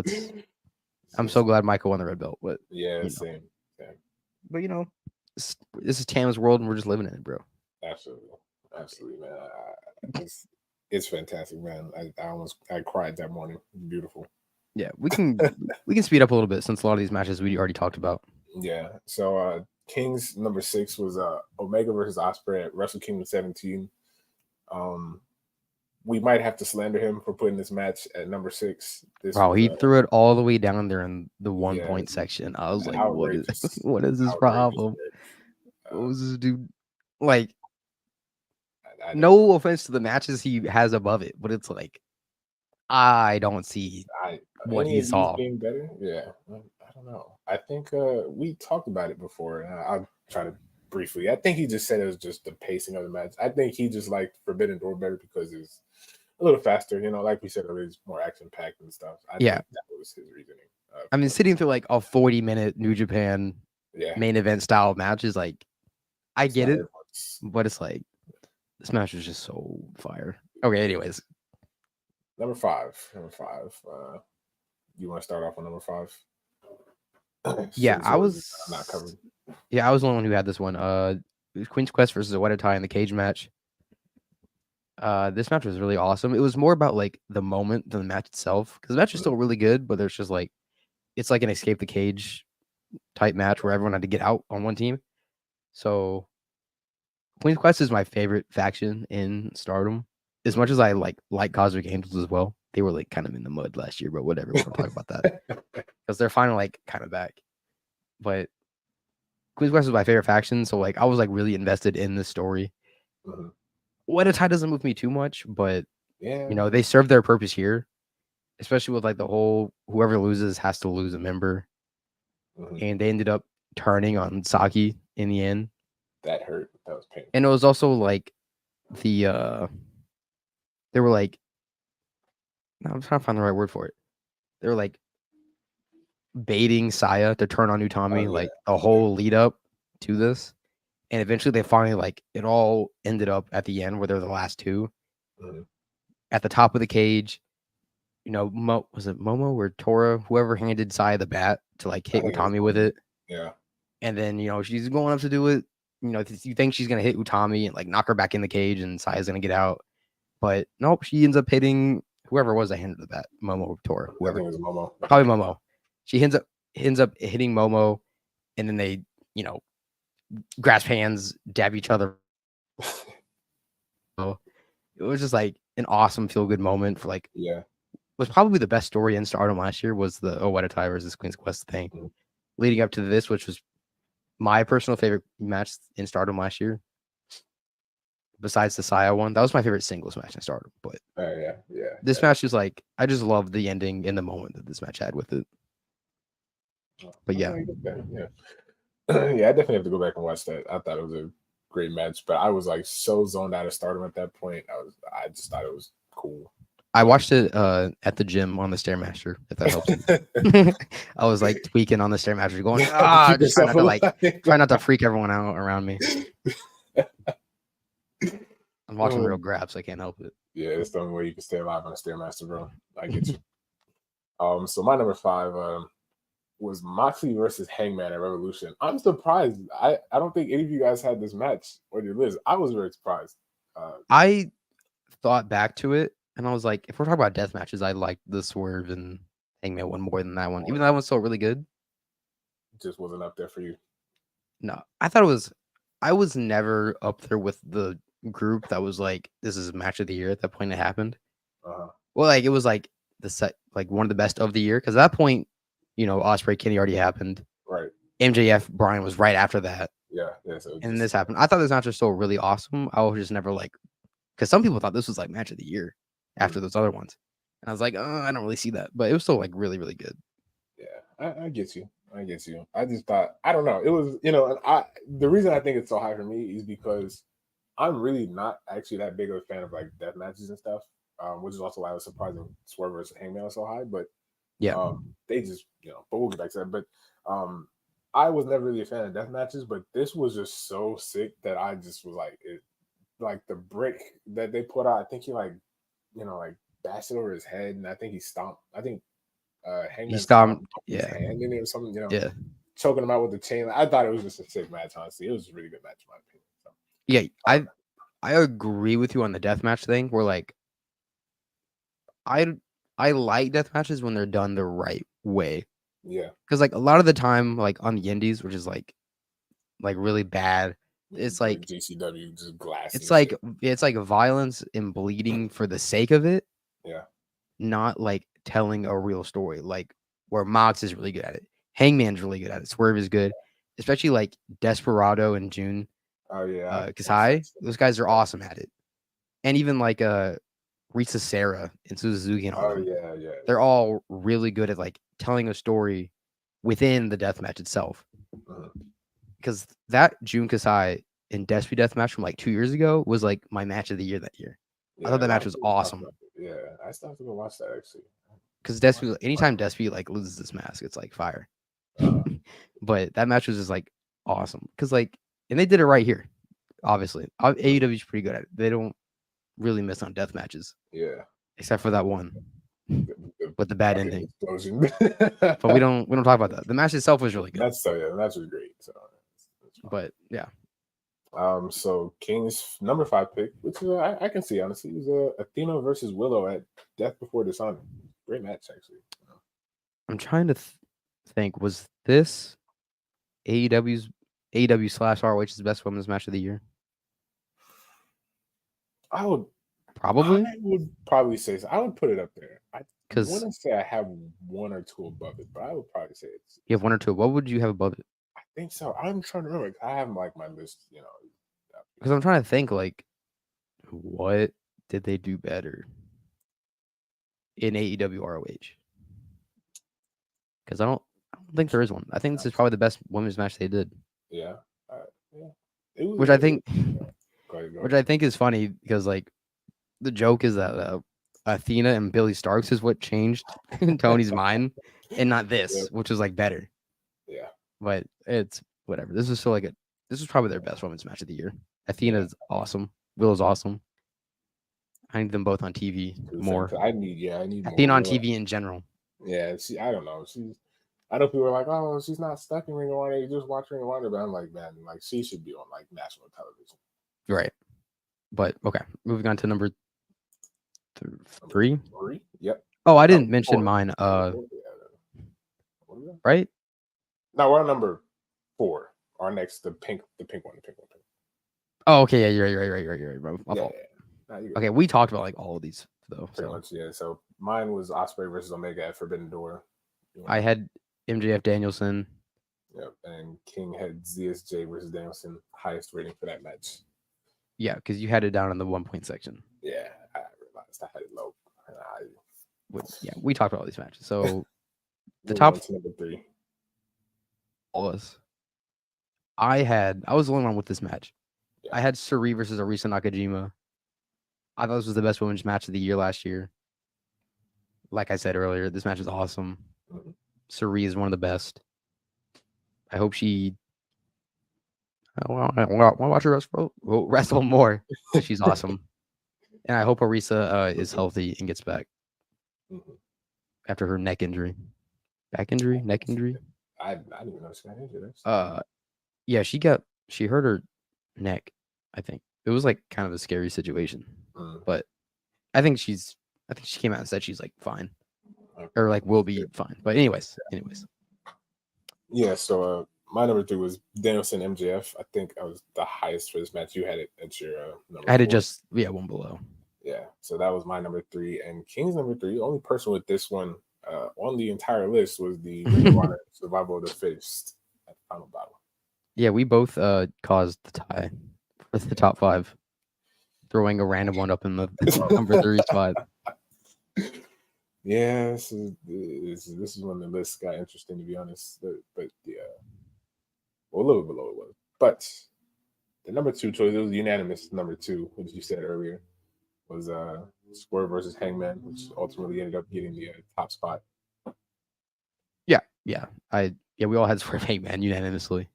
I'm so glad Micah won the red belt. But yeah, same. But this is Tam's world, and we're just living in it, bro. Absolutely, man. It's fantastic, man. I cried that morning. Beautiful. Yeah, we can speed up a little bit since a lot of these matches we already talked about. Yeah. So King's number 6 was Omega versus Ospreay at Wrestle Kingdom 17. We might have to slander him for putting this match at number 6. He threw it all the way down there in the 1 point section. I was like, what is this problem? What was this dude like? No offense to the matches he has above it, but it's like I don't see what he saw being better. Yeah, I don't know. I think we talked about it before, and I'll try to briefly. I think he just said it was just the pacing of the match. I think he just liked Forbidden Door better because it's a little faster. Like we said, it was more action packed and stuff. I think that was his reasoning. I mean, sitting through like a 40-minute New Japan main event style match is like, I get it, but it's like this match was just so fire. Okay, anyways. Number 5. You want to start off on number 5? Yeah, I was not covered. Yeah, I was the one who had this one. Queen's Quest versus Oedo Tai in the cage match. This match was really awesome. It was more about like the moment than the match itself, because the match is still really good, but there's just like it's like an escape the cage type match where everyone had to get out on one team. So Queen's Quest is my favorite faction in Stardom. As much as I like Cosmic Angels as well, they were like kind of in the mud last year, but whatever. We don't talk about that because they're finally like kind of back. But Queen's Quest is my favorite faction, so like I was like really invested in the story. Oedo Tai doesn't move me too much, but they serve their purpose here, especially with like the whole whoever loses has to lose a member, and they ended up turning on Saki in the end. That hurt. That was painful. And it was also like the they were like, no, I'm trying to find the right word for it. They were like baiting Saya to turn on Utami, like a whole lead up to this. And eventually they finally like it all ended up at the end where they're the last two. At the top of the cage, was it Momo or Tora, whoever handed Saya the bat to like hit Utami with it. Yeah. And then, she's going up to do it. You think she's gonna hit Utami and like knock her back in the cage and Saya's gonna get out. But nope, she ends up hitting whoever it was that handed the bat, Momo or Tora, whoever. I think it was Momo. Probably Momo. She ends up hitting Momo, and then they, grasp hands, dab each other. So it was just like an awesome feel good moment for like was probably the best story in Stardom last year was the Oedo Tai versus Queen's Quest thing. Leading up to this, which was my personal favorite match in Stardom last year. Besides the Saya one, that was my favorite singles match in Stardom. But this match is like I just love the ending in the moment that this match had with it. But yeah, I definitely have to go back and watch that. I thought it was a great match, but I was like so zoned out of Stardom at that point. I just thought it was cool. I watched it at the gym on the Stairmaster, if that helps. I was like tweaking on the Stairmaster, going, just try not to freak everyone out around me. I'm watching real grabs, so I can't help it. Yeah, it's the only way you can stay alive on a Stairmaster, bro. I get you. So my number 5 was Moxley versus Hangman at Revolution. I'm surprised. I don't think any of you guys had this match on your list. I was very surprised. I thought back to it, and I was like, if we're talking about death matches, I liked the Swerve and Hangman one more than that one. Even though that one's still really good. It just wasn't up there for you. No, I thought it was. I was never up there with the group that was like, this is match of the year at that point it happened. Uh-huh. Well, like it was like like one of the best of the year because at that point, Osprey Kenny already happened. Right. MJF Brian was right after that, Yeah. Yeah. So and just this happened. I thought this match was still really awesome. I was just never like, because some people thought this was like match of the year after those other ones, and I was like, I don't really see that, but it was still like really really good. Yeah, I get you. I get you. I just thought I don't know. It was and the reason I think it's so high for me is because I'm really not actually that big of a fan of like death matches and stuff, which is also why I was surprised that Swerve versus Hangman was so high. But Yeah, they just but we'll get back to that. But I was never really a fan of death matches, but this was just so sick that I just was like like the brick that they put out. I think he like like bashed it over his head, and I think he stomped. I think he Hangman stomped. stomped his Yeah, hand in it or something. yeah, Choking him out with the chain. I thought it was just a sick match. Honestly, it was a really good match in my opinion. So, yeah. I agree with you on the deathmatch thing. Where like I I like death matches when they're done the right way. yeah, Because like a lot of the time, like on the indies, which is like really bad, it's like like GCW just glass it's and like shit. it's like violence and bleeding for the sake of it, Yeah. not like telling a real story. Like where Mox is really good at it, Hangman's really good at it, Swerve is good, especially like Desperado and June, Oh yeah. Kasai. Those guys are awesome at it, and even like Risa Serra and Suzuki and all Oh them. yeah, yeah, They're all really good at like telling a story within the deathmatch itself. yeah. Because that Jun Kasai in Despy deathmatch from like 2 years ago was like my match of the year that year. I thought Yeah. A that lot match of was people talk awesome. about it. Yeah, I still have to go watch that actually. Because Despy, anytime Despy like loses this mask, it's like fire. Uh, But that match was just like awesome. Because like, and they did it right here. Obviously, AEW is pretty good at it. They don't really miss on death matches, yeah. except for that one The with the bad fucking ending. explosion. But we don't talk about that. The match itself was really good. That's so yeah, the match was great. So that's fine. But yeah, So King's number 5 pick, which is I can see honestly, was Athena versus Willow at Death Before Dishonor. Great match actually. I'm trying to think. Was this AEW's AEW / ROH's best women's match of the year? I would Probably probably say so. I would put it up there. I want because to say I have one or two above it, but I would probably say it's. you have one or two. What would you have above it? I think so. I'm trying to remember. I have like my list. Because I'm trying to think like what did they do better in AEW ROH? Because I don't think there is one. I think this is probably the best women's match they did. Yeah, yeah. It was. Which I think, Go ahead, go which ahead. I think is funny because like the joke is that Athena and Billy Starks is what changed Tony's mind, and not Yeah, this, which was like better. yeah, But it's whatever. This is still like this is probably their best women's match of the year. yeah. Athena's awesome. Willow's awesome. I need them both on TV more. I need more Athena on Willow. TV in general. Yeah, I don't know. I know people are like, oh, she's not stuck in Ring of Honor. You just watch Ring of Honor. But I'm like, man, like she should be on like national television. Right. But okay, moving on to number Number three. 3. Yep. Oh, I No, didn't mention 4. mine. Number 4. Yeah. What is that? Right? No, we're on number 4. Our next, the pink one, the pink one. Oh, okay. Yeah, you're right, bro. My Yeah, fault. yeah. Nah, Okay, we talked about like all of these though. pretty So much, yeah. So mine was Osprey versus Omega at Forbidden Door. I had MJF Danielson. Yep, and King had ZSJ versus Danielson, highest rating for that match. Yeah, because you had it down in the 1 point section. Yeah, I realized I had it low. Yeah, we talked about all these matches. So the Moving top on to number 3. was I was the only one with this match. Yeah. I had Suri versus Arisa Nakajima. I thought this was the best women's match of the year last year. Like I said earlier, this match is awesome. Mm-hmm. Suri is one of the best. I hope she. I want to watch her wrestle more. She's awesome, and I hope Arisa is healthy and gets back Mm-hmm. after her neck injury, back injury, neck injury. I didn't even know she got injured. Yeah, she hurt her neck. I think it was like kind of a scary situation, but I think she came out and said she's like fine, or like will be fine. But anyways. Yeah. So My number 3 was Danielson MJF. I think I was the highest for this match. You had it at your number I had it 4. just one below. Yeah, so that was my number 3, and King's number 3. The only person with this one on the entire list was the Ring of Honor Survival of the Fittest at the final battle. Yeah, we both caused the tie for the top 5, throwing a random one up in the number 3 spot. Yeah, this is when the list got interesting, to be honest. But yeah, well, a little below it was. But the number 2 choice, it was unanimous number 2, which you said earlier, was Swerve versus Hangman, which ultimately ended up getting the top spot. Yeah, we all had Swerve Hangman unanimously.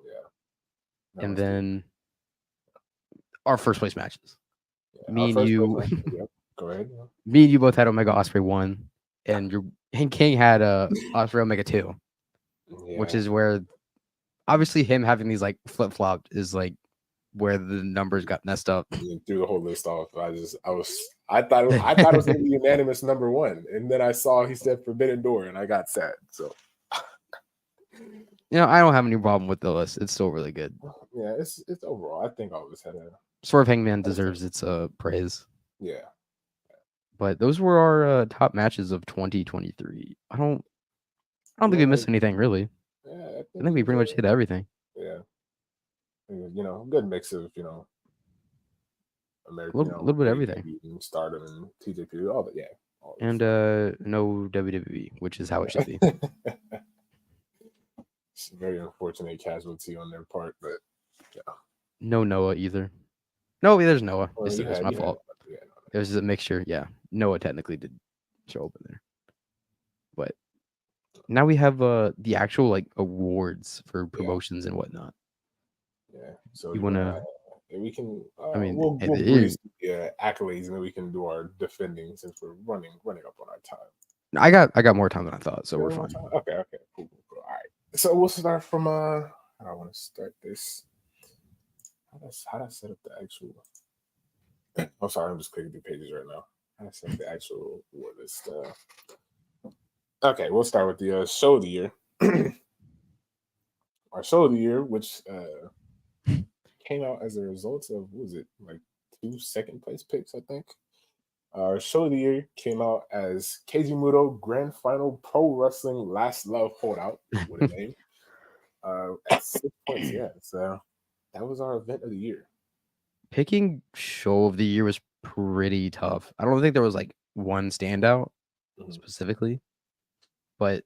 Yeah. And then our first place matches. Yeah, me and you, yep. Go ahead. me and you both had Omega Osprey 1, and King had Osprey Omega 2, which is where obviously him having these like flip flopped is like where the numbers got messed up. You threw the whole list off. I thought it was going to be unanimous number 1, and then I saw he said Forbidden Door, and I got sad. So, I don't have any problem with the list. It's still really good. Yeah, it's overall. I think I always had a Swerve Hangman deserves its praise. Yeah. But those were our top matches of 2023. I don't think we missed anything really. Yeah, I think we pretty much hit everything. Yeah. Good mix of, American, a little bit of everything. Stardom and TJP, all that, yeah. And no WWE, which is how it should be. It's a very unfortunate casualty on their part, but yeah. No Noah either. No, there's Noah. Well, it's my fault. It was a mixture. Yeah, Noah technically did show up in there, but now we have the actual like awards for promotions and whatnot. Yeah. So you wanna? We can. I mean, we'll breeze the accolades, and then we can do our defending since we're running up on our time. I got more time than I thought, so we're fine. Okay, cool. All right. So we'll start from I want to start this. How do I set up the actual? I'm sorry, I'm just clicking through pages right now. How do I set up the actual award list? Okay, we'll start with the show of the year. Our show of the year, which came out as a result of, what was it, like 2 second place picks, I think. Our show of the year came out as Keiji Muto Grand Final Pro Wrestling Last Love Holdout. What a name. At 6 points, yeah. So that was our event of the year. Picking show of the year was pretty tough. I don't think there was like one standout specifically, but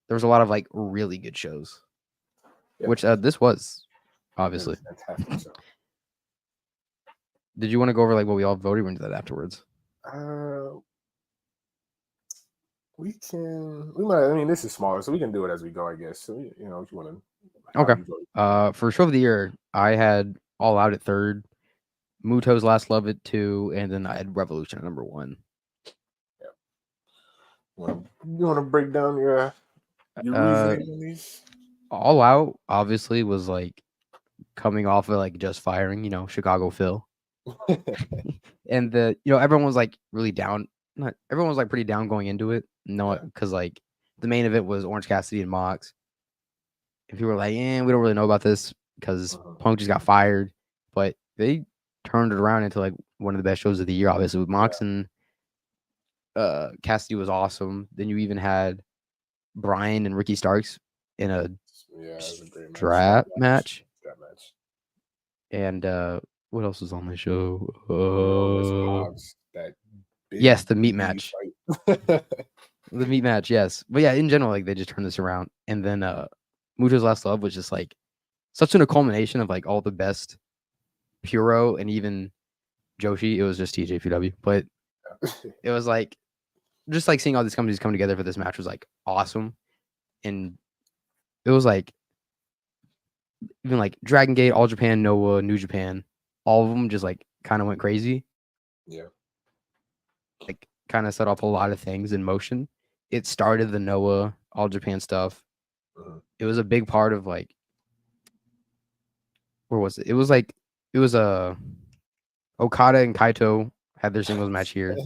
there was a lot of like really good shows, which this was obviously. Fantastic show. Did you want to go over like what we all voted into that afterwards? We might. I mean, this is smaller, so we can do it as we go, I guess. So if you want to. Okay. For show of the year, I had All Out at 3rd, Muto's Last Love at 2, and then I had Revolution at number 1. Yeah. You want to break down your reasoning on these? All Out obviously was like coming off of like just firing, Chicago Phil. And everyone was like really down. Everyone was like pretty down going into it. No, because like the main event was Orange Cassidy and Mox. And people were like, we don't really know about this because Punk just got fired. But they turned it around into like one of the best shows of the year, obviously, with Mox and Cassidy was awesome. Then you even had Brian and Ricky Starks in a strap match. And what else was on the show? Yes, the meat match. The meat match, yes. But yeah, in general, like they just turned this around. And then Muto's Last Love was just like such a culmination of like all the best Puro and even Joshi. It was just TJPW, but it was like just like seeing all these companies come together for this match was like awesome. And it was like even like Dragon Gate, All Japan, Noah, New Japan, all of them just like kind of went crazy. Yeah. Like kind of set off a lot of things in motion. It started the Noah, All Japan stuff. It was a big part of like, where was it? It was Okada and Kaito had their singles match here.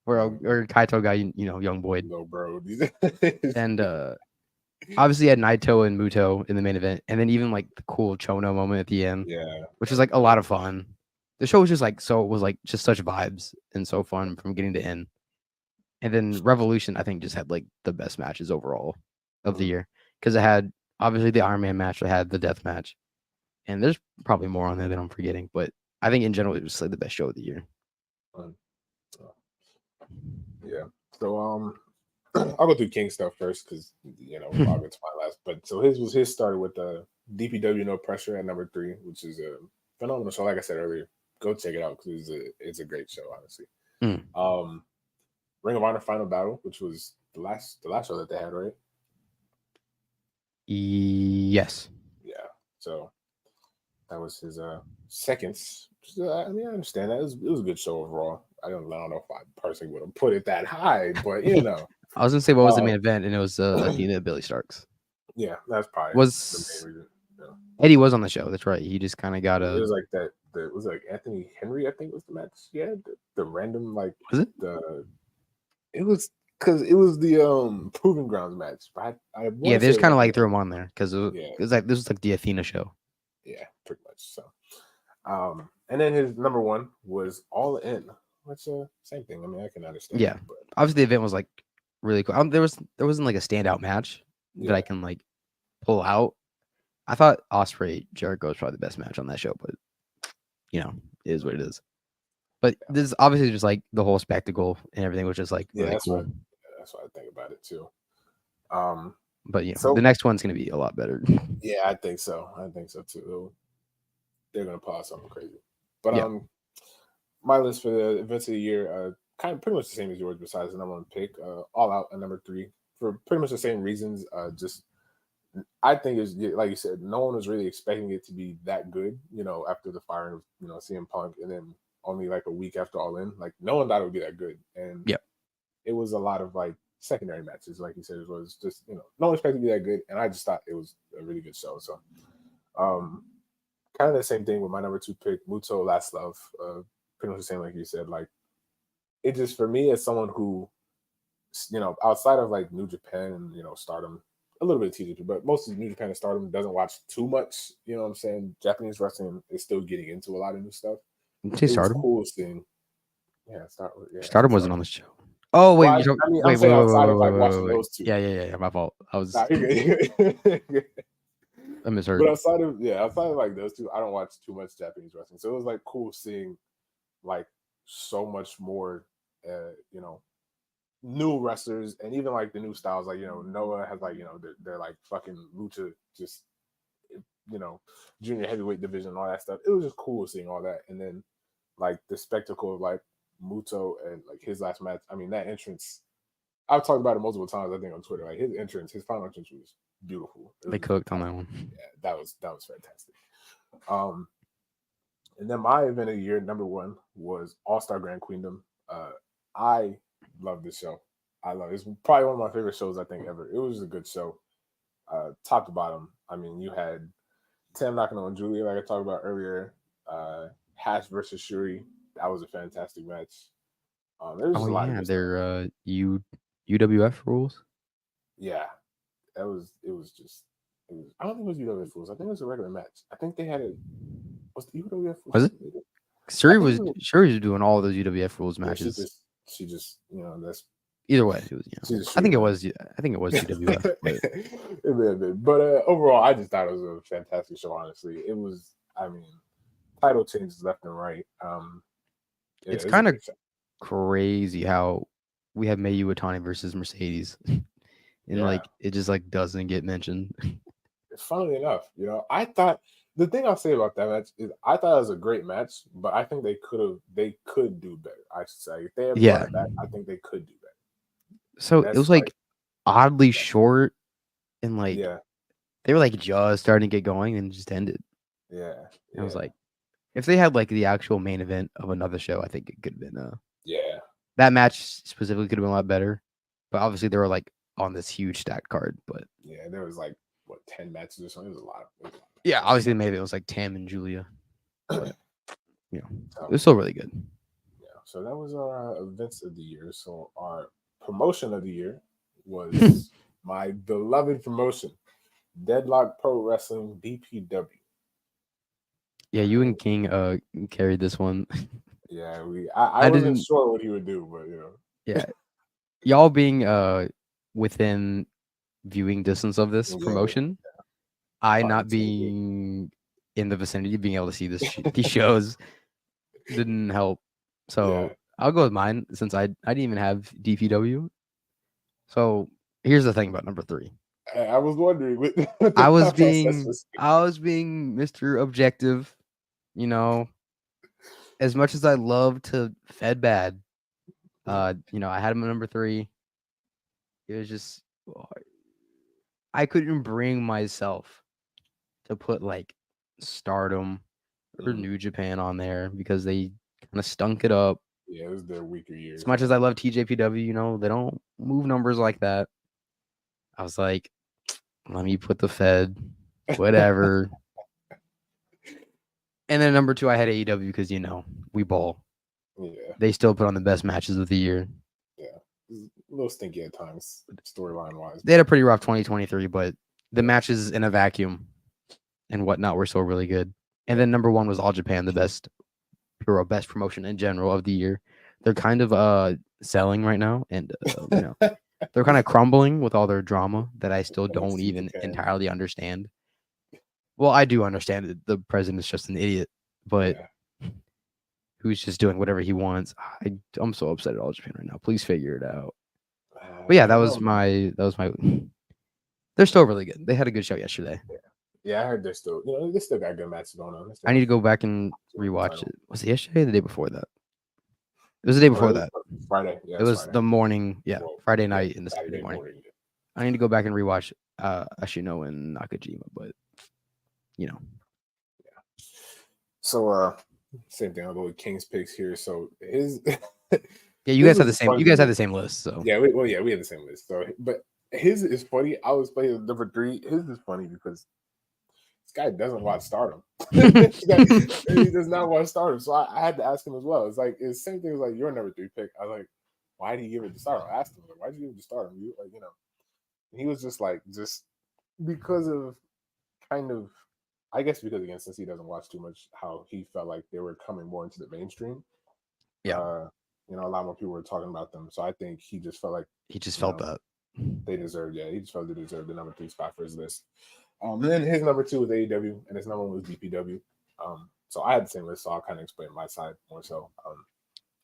where Kaito got, young boy. No, bro. And obviously had Naito and Muto in the main event, and then even like the cool Chono moment at the end, Yeah, which was like a lot of fun. The show was just like so it was like just such vibes and so fun from getting to end. And then Revolution, I think, just had like the best matches overall of the mm, year because it had obviously the Iron Man match, it had the death match, and there's probably more on there that I'm forgetting, but I think in general it was like the best show of the year. mm, uh, yeah. So I'll go through King stuff first because I'll get to my last. But so his started with the DPW No Pressure at number 3, which is a phenomenal show. Like I said earlier, go check it out because it's a great show, honestly. Mm. Um, Ring of Honor Final Battle, which was the last show that they had, right? Yes. Yeah. So that was his seconds. I mean, I understand that it was a good show overall. I don't know if I personally would have put it that high, but I was gonna say what was the main um, event, and it was Athena and Billy Starks. yeah, that's probably the main Was reason. Yeah. Eddie was on the show? That's right. He just kind of got It a was like that. It was like Anthony Henry, I think was the match. Yeah, the random like was it? the it was because it was the Proving Grounds match. But I want Yeah, to they say just it kind of was like threw Anthony. him on there because it Yeah, was like this was like the Athena show. yeah, pretty much. So, and then his number one was All In, which same thing. I mean, I can understand Yeah, it, but obviously the event was like really cool. There wasn't like a standout match that I yeah, can like pull out. I thought Osprey Jericho was probably the best match on that show, but it is what it is. But yeah, this is obviously just like the whole spectacle and everything, which is like yeah. really That's what cool. that's what I think about it too. Um, But the so next one's gonna be a lot better. yeah, I think so. I think so too. They're gonna pull out something crazy. But Yeah. my list for the events of the year, kind of pretty much the same as yours. Besides the number one pick, All Out at number 3 for pretty much the same reasons. Just I think it's like you said, no one was really expecting it to be that good. After the firing of CM Punk, and then only like a week after All In, like no one thought it would be that good, and Yeah. it was a lot of like secondary matches. Like you said, it was just no one expected it to be that good, and I just thought it was a really good show. So, um, kind of the same thing with my number 2 pick, Muto Last Love. Pretty much the same, like you said. Like it just for me as someone who, outside of like New Japan and Stardom, a little bit of TJP, but most of New Japan and Stardom doesn't watch too much. You know what I'm saying? Japanese wrestling is still getting into a lot of new stuff. Did you say It was Stardom? cool seeing, yeah, I Stardom said wasn't Stardom. on this show. Oh wait, Well, I mean, I'm wait, wait, saying wait, wait, outside wait, of like wait, wait, watching wait, wait. those two. Yeah, yeah, yeah, yeah. My fault. Nah, you're good. I But misheard. outside of like those two, I don't watch too much Japanese wrestling. So it was like cool seeing like so much more, new wrestlers and even like the new styles. Like Noah has like they're like fucking lucha, just you know junior heavyweight division and all that stuff. It was just cool seeing all that, and then like the spectacle of like Muto and like his last match. I mean that entrance. I've talked about it multiple times. I think on Twitter, like his final entrance was beautiful. It They was cooked on that fantastic. one. Yeah, that was fantastic. Um, and then my event of the year, number 1, was All Star Grand Queendom. I love this show. I love it. It's probably one of my favorite shows I think ever. It was a good show, top to bottom. I mean, you had Tam knocking on Julia, like I talked about earlier. Hash versus Shuri, that was a fantastic match. There was Oh just a lot of yeah, good stuff. they're UWF rules. Yeah, it was just. I don't think it was UWF rules. I think it was a regular match. I think they had a. Was the UWF Was it? rules? I Shuri think was it was. Shuri was doing all those UWF rules Yeah, matches. she just that's Either way, it was she's a I think shooter, it man. was UWF, but It may have been. But overall, I just thought it was a fantastic show. Honestly, it was. I mean, title changes left and right. Yeah, it's it was a kind of great show. crazy how we have Mayu Iwatani versus Mercedes, and Yeah, like it just like doesn't get mentioned. funnily enough, I thought the thing I'll say about that match is I thought it was a great match, but I think they could do better. I should say if they had brought Yeah, it back, I think they could do better. so And it was that's like, like oddly short, and like yeah, they were like just starting to get going and just ended. yeah, And I was yeah, like, if they had like the actual main event of another show, I think it could have been yeah, that match specifically could have been a lot better. But obviously they were like on this huge stacked card. But yeah. There was like what 10 matches or something. It was a lot. It was a lot of yeah, matches. obviously maybe it was like Tam and Julia, but it So was still really good. yeah, so that was our events of the year. So our promotion of the year was my beloved promotion, Deadlock Pro Wrestling DPW. Yeah, you and King carried this one. Yeah, I I wasn't didn't. sure what he would do, but Yeah, y'all being within viewing distance of this yeah, promotion, I probably not 10 years. being in the vicinity, being able to see these shows didn't help. Yeah, So I'll go with mine since I didn't even have DPW. So here's the thing about number 3. I was wondering what the thought process was. I was being Mr. Objective, you know, as much as I love to fed bad, I had him at number 3. It was just I couldn't bring myself to put like Stardom or Mm. New Japan on there because they kind of stunk it up. Yeah, it was their weaker As years. much as I love TJPW, they don't move numbers like that. I was like, let me put the Fed, whatever. And then number 2, I had AEW because we ball. Yeah, They still put on the best matches of the year. yeah, it was a little stinky at times, storyline wise. They had a pretty rough 2023, but the Yeah. matches in a vacuum and whatnot were still really good. And then number 1 was All Japan, the best promotion in general of the year. They're kind of selling right now, and they're kind of crumbling with all their drama that I still don't NXT even Japan. entirely understand. Well, I do understand that the president's just an idiot, but who's just doing whatever he wants. I'm so upset at All Japan right now. Please figure it out. But yeah, I that don't was know, man. my. They're still really good. They had a good show yesterday. Yeah, I heard they're still, they still got good matches going on. I need to go back and rewatch it. Was it yesterday or the day before that? It was the day before that. Friday. Yeah, It it's was Friday. the morning, Well, Friday yeah, night and the Saturday morning. morning. I need to go back and rewatch Ashino and Nakajima, but Yeah. So same thing. I'll go with King's picks here. So his yeah, you guys have the same. You guys have the same list, so yeah. We have the same list. So, but his is funny. I was playing number 3. His is funny because this guy doesn't watch Stardom. He does not watch Stardom. So I had to ask him as well. It's like it's the same thing as like your number 3 pick. I was like, why do you give it to Stardom? I asked him like, why did you give it to Stardom? You like he was just like because of kind of I guess because again since he doesn't watch too much, how he felt like they were coming more into the mainstream. yeah, A lot more people were talking about them. So I think he just felt like he just felt that they deserved. Yeah, he just felt they deserved the number 3 spot for his list. And then his number 2 was AEW, and his number 1 was DPW. So I had the same list, so I'll kind of explain my side more so.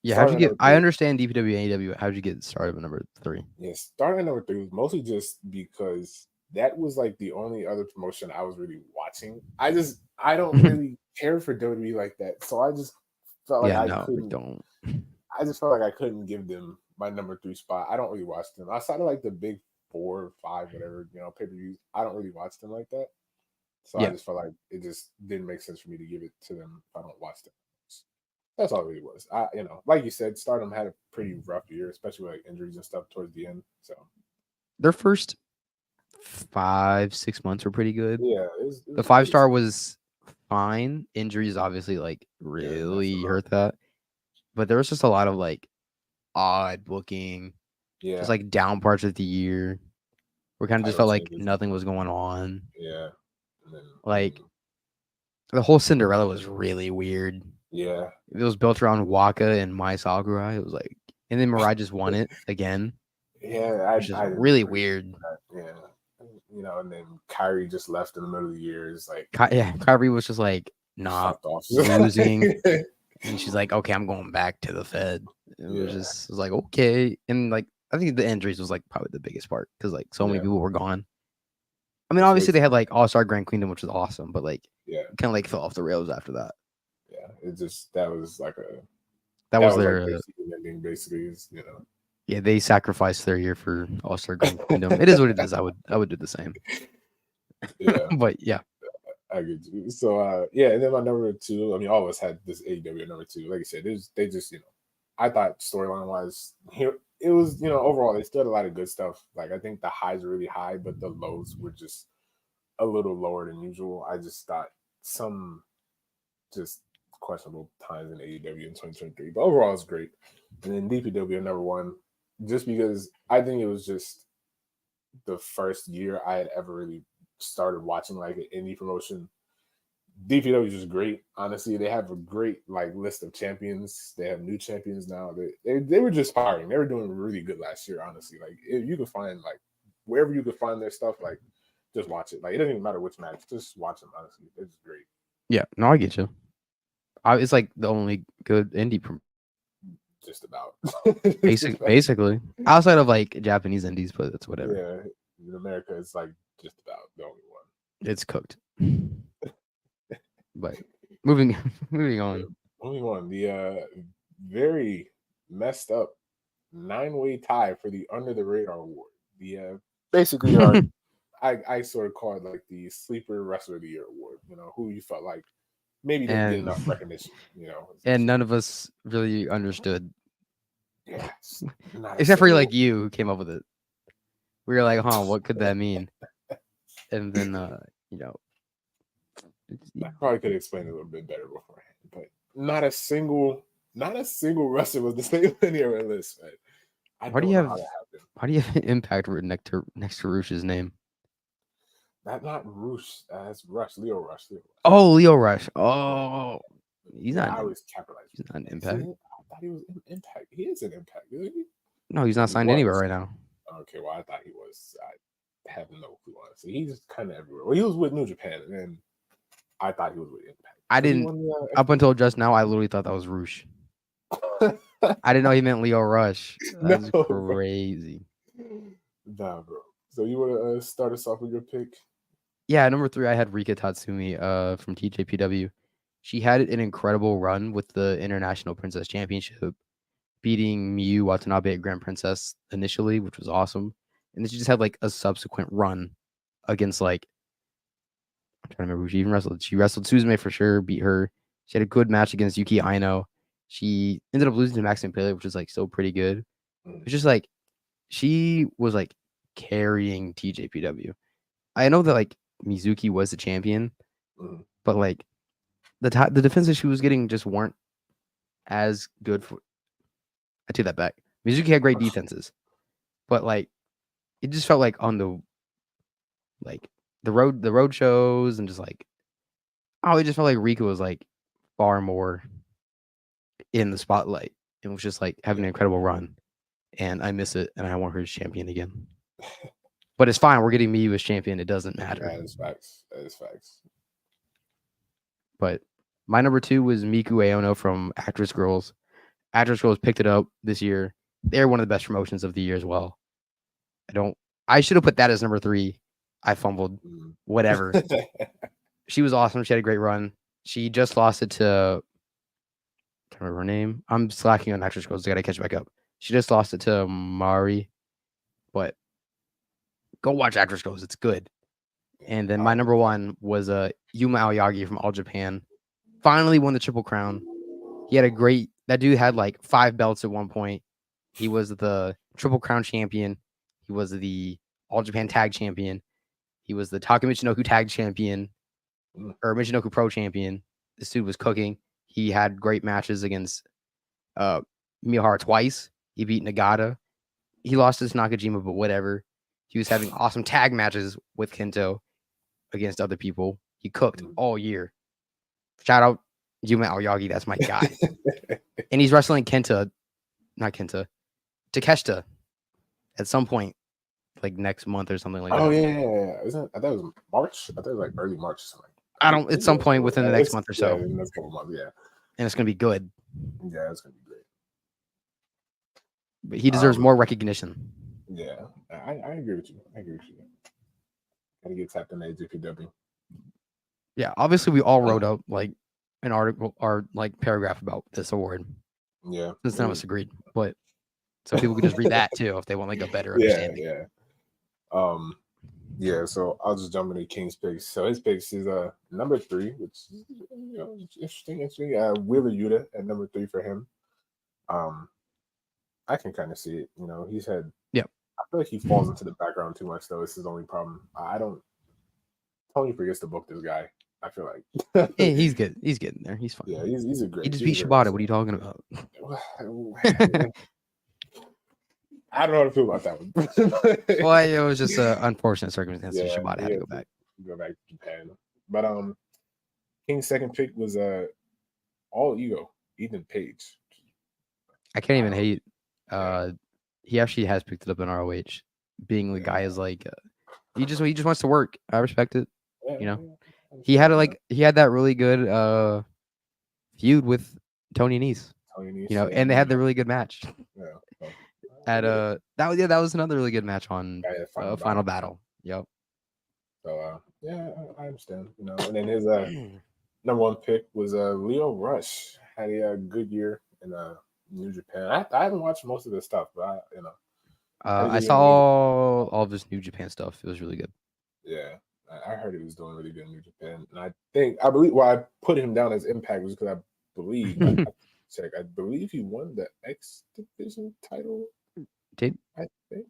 yeah, how'd you get? I understand DPW and AEW. How'd you get started with number 3? Yeah, starting at number 3 was mostly just because that was like the only other promotion I was really watching. I don't really care for WWE like that, so I just felt like I couldn't. Don't. I just felt like I couldn't give them my number 3 spot. I don't really watch them outside of like the big 4 or 5, whatever pay per views. I don't really watch them like that, so I just felt like it just didn't make sense for me to give it to them if I don't watch them. That's all it really was. Like you said, Stardom had a pretty rough year, especially with like injuries and stuff towards the end. So their first 5-6 months were pretty good. Yeah, the 5-star was fine. Injuries obviously like really hurt that, but there was just a lot of like odd booking. Yeah, just like down parts of the year. We kind of just felt like nothing was going on. Yeah, like the whole Cinderella was really weird. Yeah, it was built around Waka and Mai Sakurai. It was like, and then Mirai just won it again. Yeah, which is really weird. Yeah, and then Kyrie just left in the middle of the year. It's like, Kyrie was just like not losing, and she's like, okay, I'm going back to the Fed. It was like okay, and like I think the injuries was like probably the biggest part because like so many people were gone. I mean, obviously they had like All-Star Grand Kingdom, which was awesome, but like kind of like fell off the rails after that. Yeah, that was like that was their like season ending basically. Yeah, they sacrificed their year for All-Star Grand Kingdom. It is what it is. I would do the same. Yeah, but yeah, I get you. So and then my number 2. I mean, all of us had this AEW number 2. Like I said, they just I thought storyline wise here it was overall they still had a lot of good stuff. Like I think the highs were really high, but the lows were just a little lower than usual. I just thought some just questionable times in AEW in 2023, but overall it's great. And then DPW number 1, just because I think it was just the first year I had ever really started watching like an indie promotion. DPW is just great. Honestly, they have a great like list of champions. They have new champions now. They were just firing. They were doing really good last year. Honestly, like if you could find like wherever you could find their stuff, like just watch it. Like it doesn't even matter which match, just watch them. Honestly, it's great. Yeah, no, I get you. It's like the only good indie Just about. basically outside of like Japanese indies, but it's whatever. Yeah, in America, it's like just about the only one. It's cooked. But moving on. Moving on. The very messed up 9-way tie for the Under the Radar Award. The basically I sort of call it like the sleeper wrestler of the year award. You know, who you felt like maybe didn't get enough recognition. You know, and none of us really understood. Yeah, except for like you who came up with it. We were like, huh, what could that mean? And then you know, I probably could explain it a little bit better beforehand, but not a single wrestler was the same linear list, man. Why do you have Impact written next to Rush's name? That's not Rush. That's Rush. Leo Rush. Oh, Leo Rush. Oh, he's not. I always capitalize. He's not an Impact. I thought he was in Impact. He is an Impact, isn't he? No, he's not signed anywhere right now. Okay, well, I thought he was. I have no clue, honestly. He's kind of everywhere. Well, he was with New Japan, and then I thought he was with Impact. I didn't. Up until just now, I literally thought that was Rush. I didn't know he meant Leo Rush. That's crazy. Nah, bro. So you want to start us off with your pick? Yeah, number 3, I had Rika Tatsumi from TJPW. She had an incredible run with the International Princess Championship, beating Miyu Watanabe at Grand Princess initially, which was awesome. And then she just had like a subsequent run against like, I'm trying to remember who she even wrestled. She wrestled Suzume for sure, beat her. She had a good match against Yuki Aino. She ended up losing to Maxine Pele, which was like still pretty good. It's just like she was like carrying TJPW. I know that like Mizuki was the champion, but like the defenses she was getting just weren't as good for. I take that back. Mizuki had great defenses, but like it just felt like on the road shows and just like it just felt like Rika was like far more in the spotlight and was just like having an incredible run. And I miss it, and I want her as champion again. But it's fine. We're getting Miyu as champion. It doesn't matter. That is facts. But my number 2 was Miku Aono from Actress Girls. Actress Girls picked it up this year. They're one of the best promotions of the year as well. I should have put that as number 3. I fumbled. Whatever. She was awesome. She had a great run. She just lost it to, I can't remember her name. I'm slacking on Actress Girls. I gotta catch back up. She just lost it to Mari. But go watch Actress Girls. It's good. And then my number 1 was Yuma Aoyagi from All Japan. Finally won the Triple Crown. He had that dude had like 5 belts at one point. He was the Triple Crown champion. He was the All Japan Tag champion. He was the Taka Michinoku Tag champion, or Michinoku Pro champion. This dude was cooking. He had great matches against Miyahara twice. He beat Nagata. He lost to Nakajima, but whatever. He was having awesome tag matches with Kento against other people. He cooked all year. Shout out Yuma Aoyagi. That's my guy. And he's wrestling Takeshita at some point, like next month or something like that. Oh yeah. I thought it was March. I thought it was like early March or something. At some point within the next month or so. Yeah, in the next couple months, yeah. And it's gonna be good. Yeah, it's gonna be great. But he deserves more recognition. Yeah, I agree with you. Gotta get tapped in AJPW. Yeah, obviously we all wrote up like an article or like paragraph about this award. Yeah, since none of us agreed, but so people could just read that too if they want like a better understanding. Yeah. So I'll just jump into King's picks. So his picks is number 3, which is interesting. Wheeler Yuta at number 3 for him. I can kind of see it. You know, he's had. Yeah. I feel like he falls into the background too much, though. It's his only problem. Tony forgets to book this guy. I feel like he's good. He's getting there. He's fine. Yeah, he's a great. He just beat Shibata. What are you talking about? I don't know how to feel about that one. Well, it was just an unfortunate circumstance that Yeah, Shibata he had to had go to back. go back to Japan. But King's second pick was all ego, Ethan Page. I can't I even don't. hate. Yeah, Uh, he actually has picked it up in ROH. Being the guy yeah, is like, he just wants to work. I respect it. yeah, You know, yeah. I understand. You know, he had that really good feud with Tony Nese. Tony You Nese, know, yeah, and they had the really good match yeah. So, I at get it. that was another really good match on Yeah, final Final battle. Battle. Yep. So yeah, I understand. You know, and then his number one pick was Leo Rush. Had a good year in New Japan. I haven't watched most of this stuff, but had a I good year saw in New Japan. all of this New Japan stuff. It was really good. Yeah, I heard he was doing really good in New Japan, and I believe why I put him down as Impact was because I believe I check. I believe he won the X Division title. Did I think.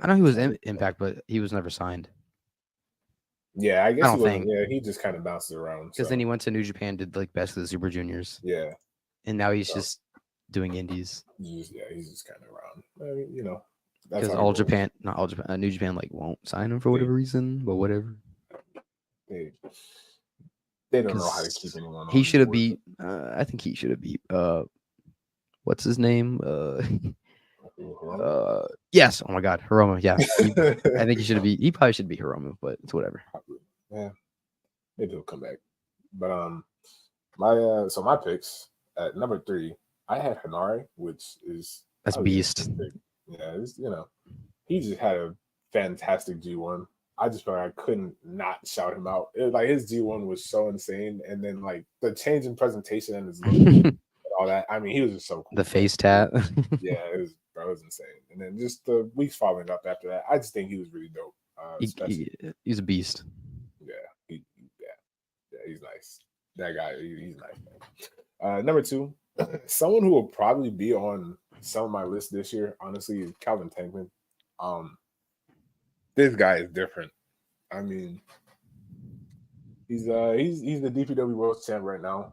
I know he was Trying to in Impact, but he was never signed. Yeah, I I guess he don't wasn't. think Yeah, he just kind of bounces around. because then So he went to New Japan, did like Best of the Super Juniors, yeah, and now he's so just doing indies he's just kind of around. I mean, that's because how it goes. Not all Japan, New Japan like won't sign him for They whatever reason, but whatever. they they don't know how to keep Because anyone he on should have board. beat. I think he should have beat. What's his name? Yes. Oh my God, Hiromu. Yeah, I think he should have beat. He probably should beat Hiromu, but it's whatever. Yeah, maybe he'll come back. But my my picks at number 3, I had Hanare, which is That's probably an beast. interesting pick. Yeah, he just had a fantastic G1. I just felt like I couldn't not shout him out. It was like his G1 was so insane, and then like the change in presentation and his look and all that. I mean, he was just so The cool, bro. face tat. Yeah, it was insane. And then just the weeks following up after that, I just think he was really dope. Especially, He's a beast. yeah, yeah, he's nice. That guy, he's nice, man. Number 2, someone who will probably be on some of my list this year, honestly, is Calvin Tankman. Um, this guy is different. I mean, he's the DPW World Champ right now.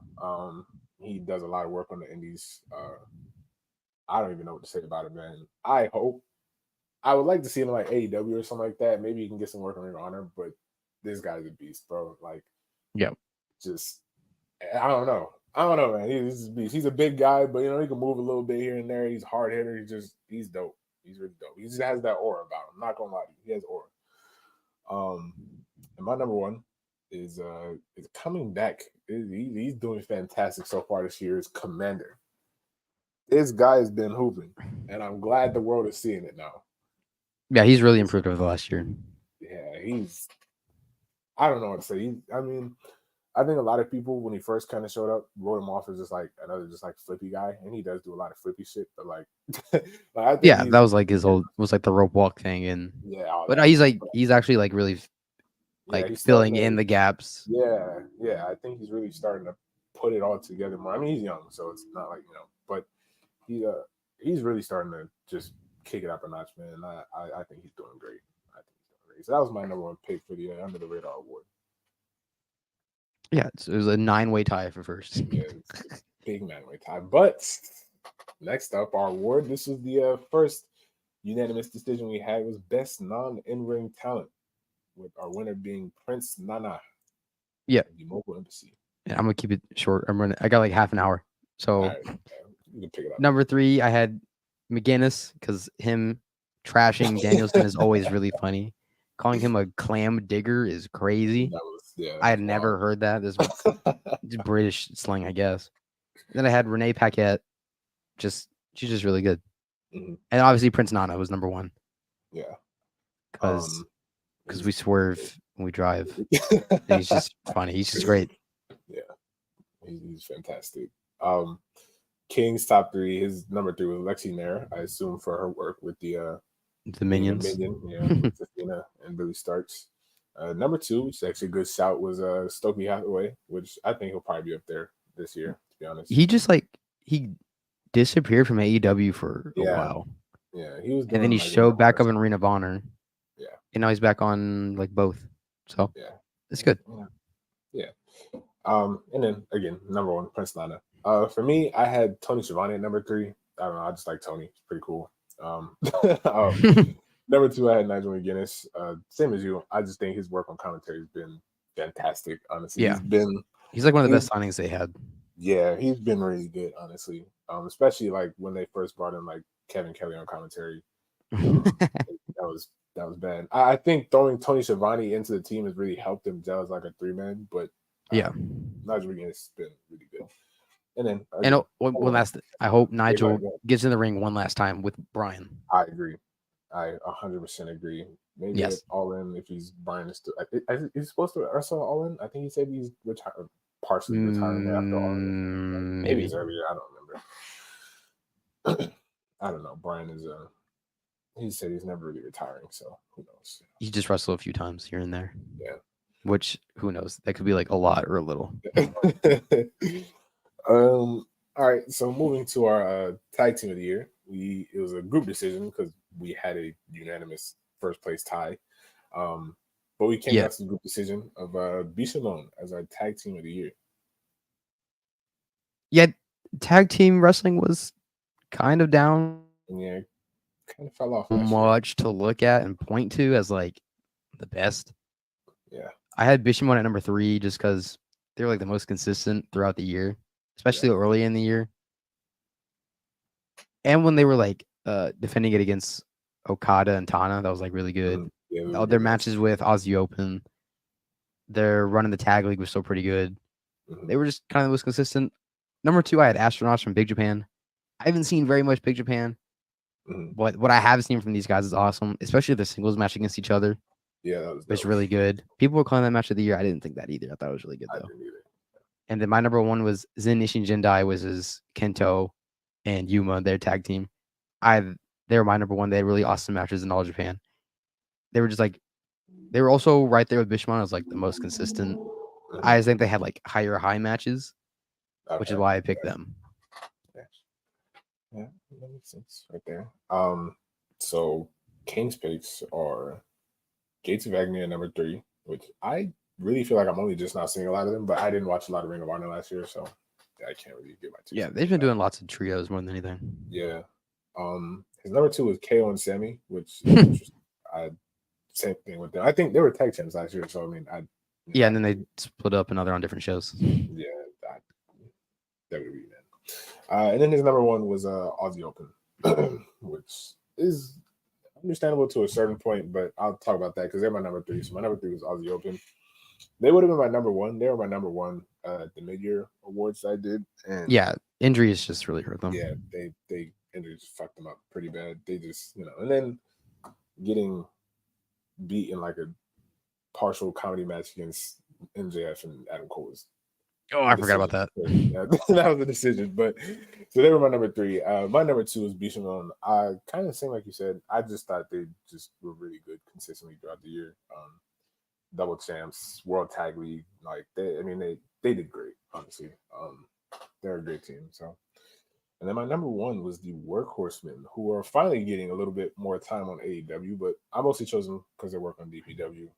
He does a lot of work on the Indies. I don't even know what to say about it, man. I would like to see him like AEW or something like that. Maybe he can get some work on Ring of Honor, but this guy's a beast, bro. Like, Yeah. just I don't know, man. He's a beast. He's a big guy, but he can move a little bit here and there. He's hard hitter. He's dope. He's really dope. He just has that aura about him. I'm not gonna lie to you. He has aura. And my number 1 is coming back. He's doing fantastic so far this year. Is Commander. This guy has been hooping, and I'm glad the world is seeing it now. Yeah, he's really improved over the last year. Yeah, I don't know what to say. I think a lot of people when he first kind of showed up wrote him off as just like another just like flippy guy, and he does do a lot of flippy shit. But like, like I think Yeah, that was like his yeah, old was like the rope walk thing, and all but that. he's actually like really Yeah, like he's starting filling to in the gaps. yeah. I think he's really starting to put it all together more. I mean, he's young, so it's not like but he he's really starting to just kick it up a notch, man. And I think he's doing great. I think he's doing great. So that was my number 1 pick for the Under the Radar Award. Yeah, it was a 9-way tie for first. Yeah, it's big man weight tie. But next up, our award. This was the first unanimous decision we had was best non-in-ring talent, with our winner being Prince Nana. Yeah, The Mobile Embassy. and I'm gonna keep it short. I got like half an hour. So All right, you can pick it up. number 3, I had McGinnis because him trashing Danielson is always really funny. Calling him a clam digger is crazy. I had never heard that. This British slang, I guess. Then I had Renee Paquette. She's just really good. Mhm. And obviously Prince Nana was number 1 Yeah. because we swerve when we drive. And he's just funny. He's just great. Yeah, he's fantastic. King's top 3. His number 3 was Lexi Nair. I assume for her work with the Minions. Minion, with Athena and Billy Starks. Number 2, which is actually a good shout, was Stokely Hathaway, which I think he'll probably be up there this year. To be honest, He just he disappeared from AEW for a while. Yeah, he was, and then he showed back up in Ring of Honor. Yeah, and now he's back on like both. So yeah, it's good. Yeah. And then again, number 1, Prince Nana. For me, I had Tony Schiavone at number 3. I don't know. I just like Tony. It's pretty cool. Um, um, number two, I had Nigel McGuinness. Same as you. I just think his work on commentary has been fantastic. Honestly, Yeah, he's like one of the he's best signings they had. yeah, he's been really good. Honestly, especially like when they first brought in like Kevin Kelly on commentary. That was bad. I think throwing Tony Schiavone into the team has really helped them gel as like a 3-man. But Yeah, Nigel McGuinness has been really good. And then and again, one last, I hope yeah, go ahead, Nigel go ahead. gets in the ring one last time with Brian. I agree. I 100% agree. Maybe at Yes, All In if he's Brian is still. He's supposed to wrestle All In. I think he said he's partially retiring after All In. Maybe maybe it's earlier. I don't remember. I don't know. Brian is he said he's never really retiring, so who knows? he just wrestled a few times here and there. Yeah. Which who knows? That could be like a lot or a little. All right. So moving to our tag team of the year, it was a group decision because we had a unanimous first place tie. But we came Yeah, down to the group decision of Bishamon as our tag team of the year. yeah. Tag team wrestling was kind of down. And yeah, kind of fell off last year. Much to look at and point to as like the best. Yeah. I had Bishamon at number 3 just because they were like the most consistent throughout the year, especially Yeah. early in the year. And when they were like defending it against Okada and Tana, that was like really good. Yeah, All their matches with Aussie Open, their run in the tag league was still pretty good. They were just kind of the most consistent. Number 2, I had Astronauts from Big Japan. I haven't seen very much Big Japan, but what I have seen from these guys is awesome, especially the singles match against each other. Yeah, that was It's really good. People were calling that match of the year. I didn't think that either. I thought it was really good though. And then my number 1 was Zen Nishin Jendai was his Kento and Yuma, their tag team. They were my number 1. They had really awesome matches in All Japan. They were just like they were also right there with Bishman as like the most consistent. I think they had like higher high matches, which is why I picked them. Yeah, that makes sense right there. So Kane's picks are Gates of Agony at number 3, which I really feel like I'm only just now seeing a lot of them, but I didn't watch a lot of Ring of Honor last year, so I can't really get my two. Yeah, they've been doing lots of trios more than anything. Yeah. His number 2 was KO and Sammy, which is interesting. Same thing with them. I think they were tag champs last year, so I mean, yeah, and then they split up and now they're on different shows. Yeah, that would be that. And then his number 1 was Aussie Open, which is understandable to a certain point, but I'll talk about that because they're my number 3. So my number 3 was Aussie Open. They would have been my number 1. They were my number 1 at the mid-year awards I did. And yeah, injuries just really hurt them. Yeah, they injuries fucked them up pretty bad. They just and then getting beat in like a partial comedy match against MJF and Adam Cole was. Oh, I forgot about that. Yeah, that was the decision. But so they were my number 3. My number 2 was Bishamon. I kind of same like you said. I just thought they just were really good consistently throughout the year. Double champs, World Tag League. Like they did great. Honestly, they're a great team. So, and then my number 1 was the Workhorsemen, who are finally getting a little bit more time on AEW. But I mostly chose them because they work on DPW.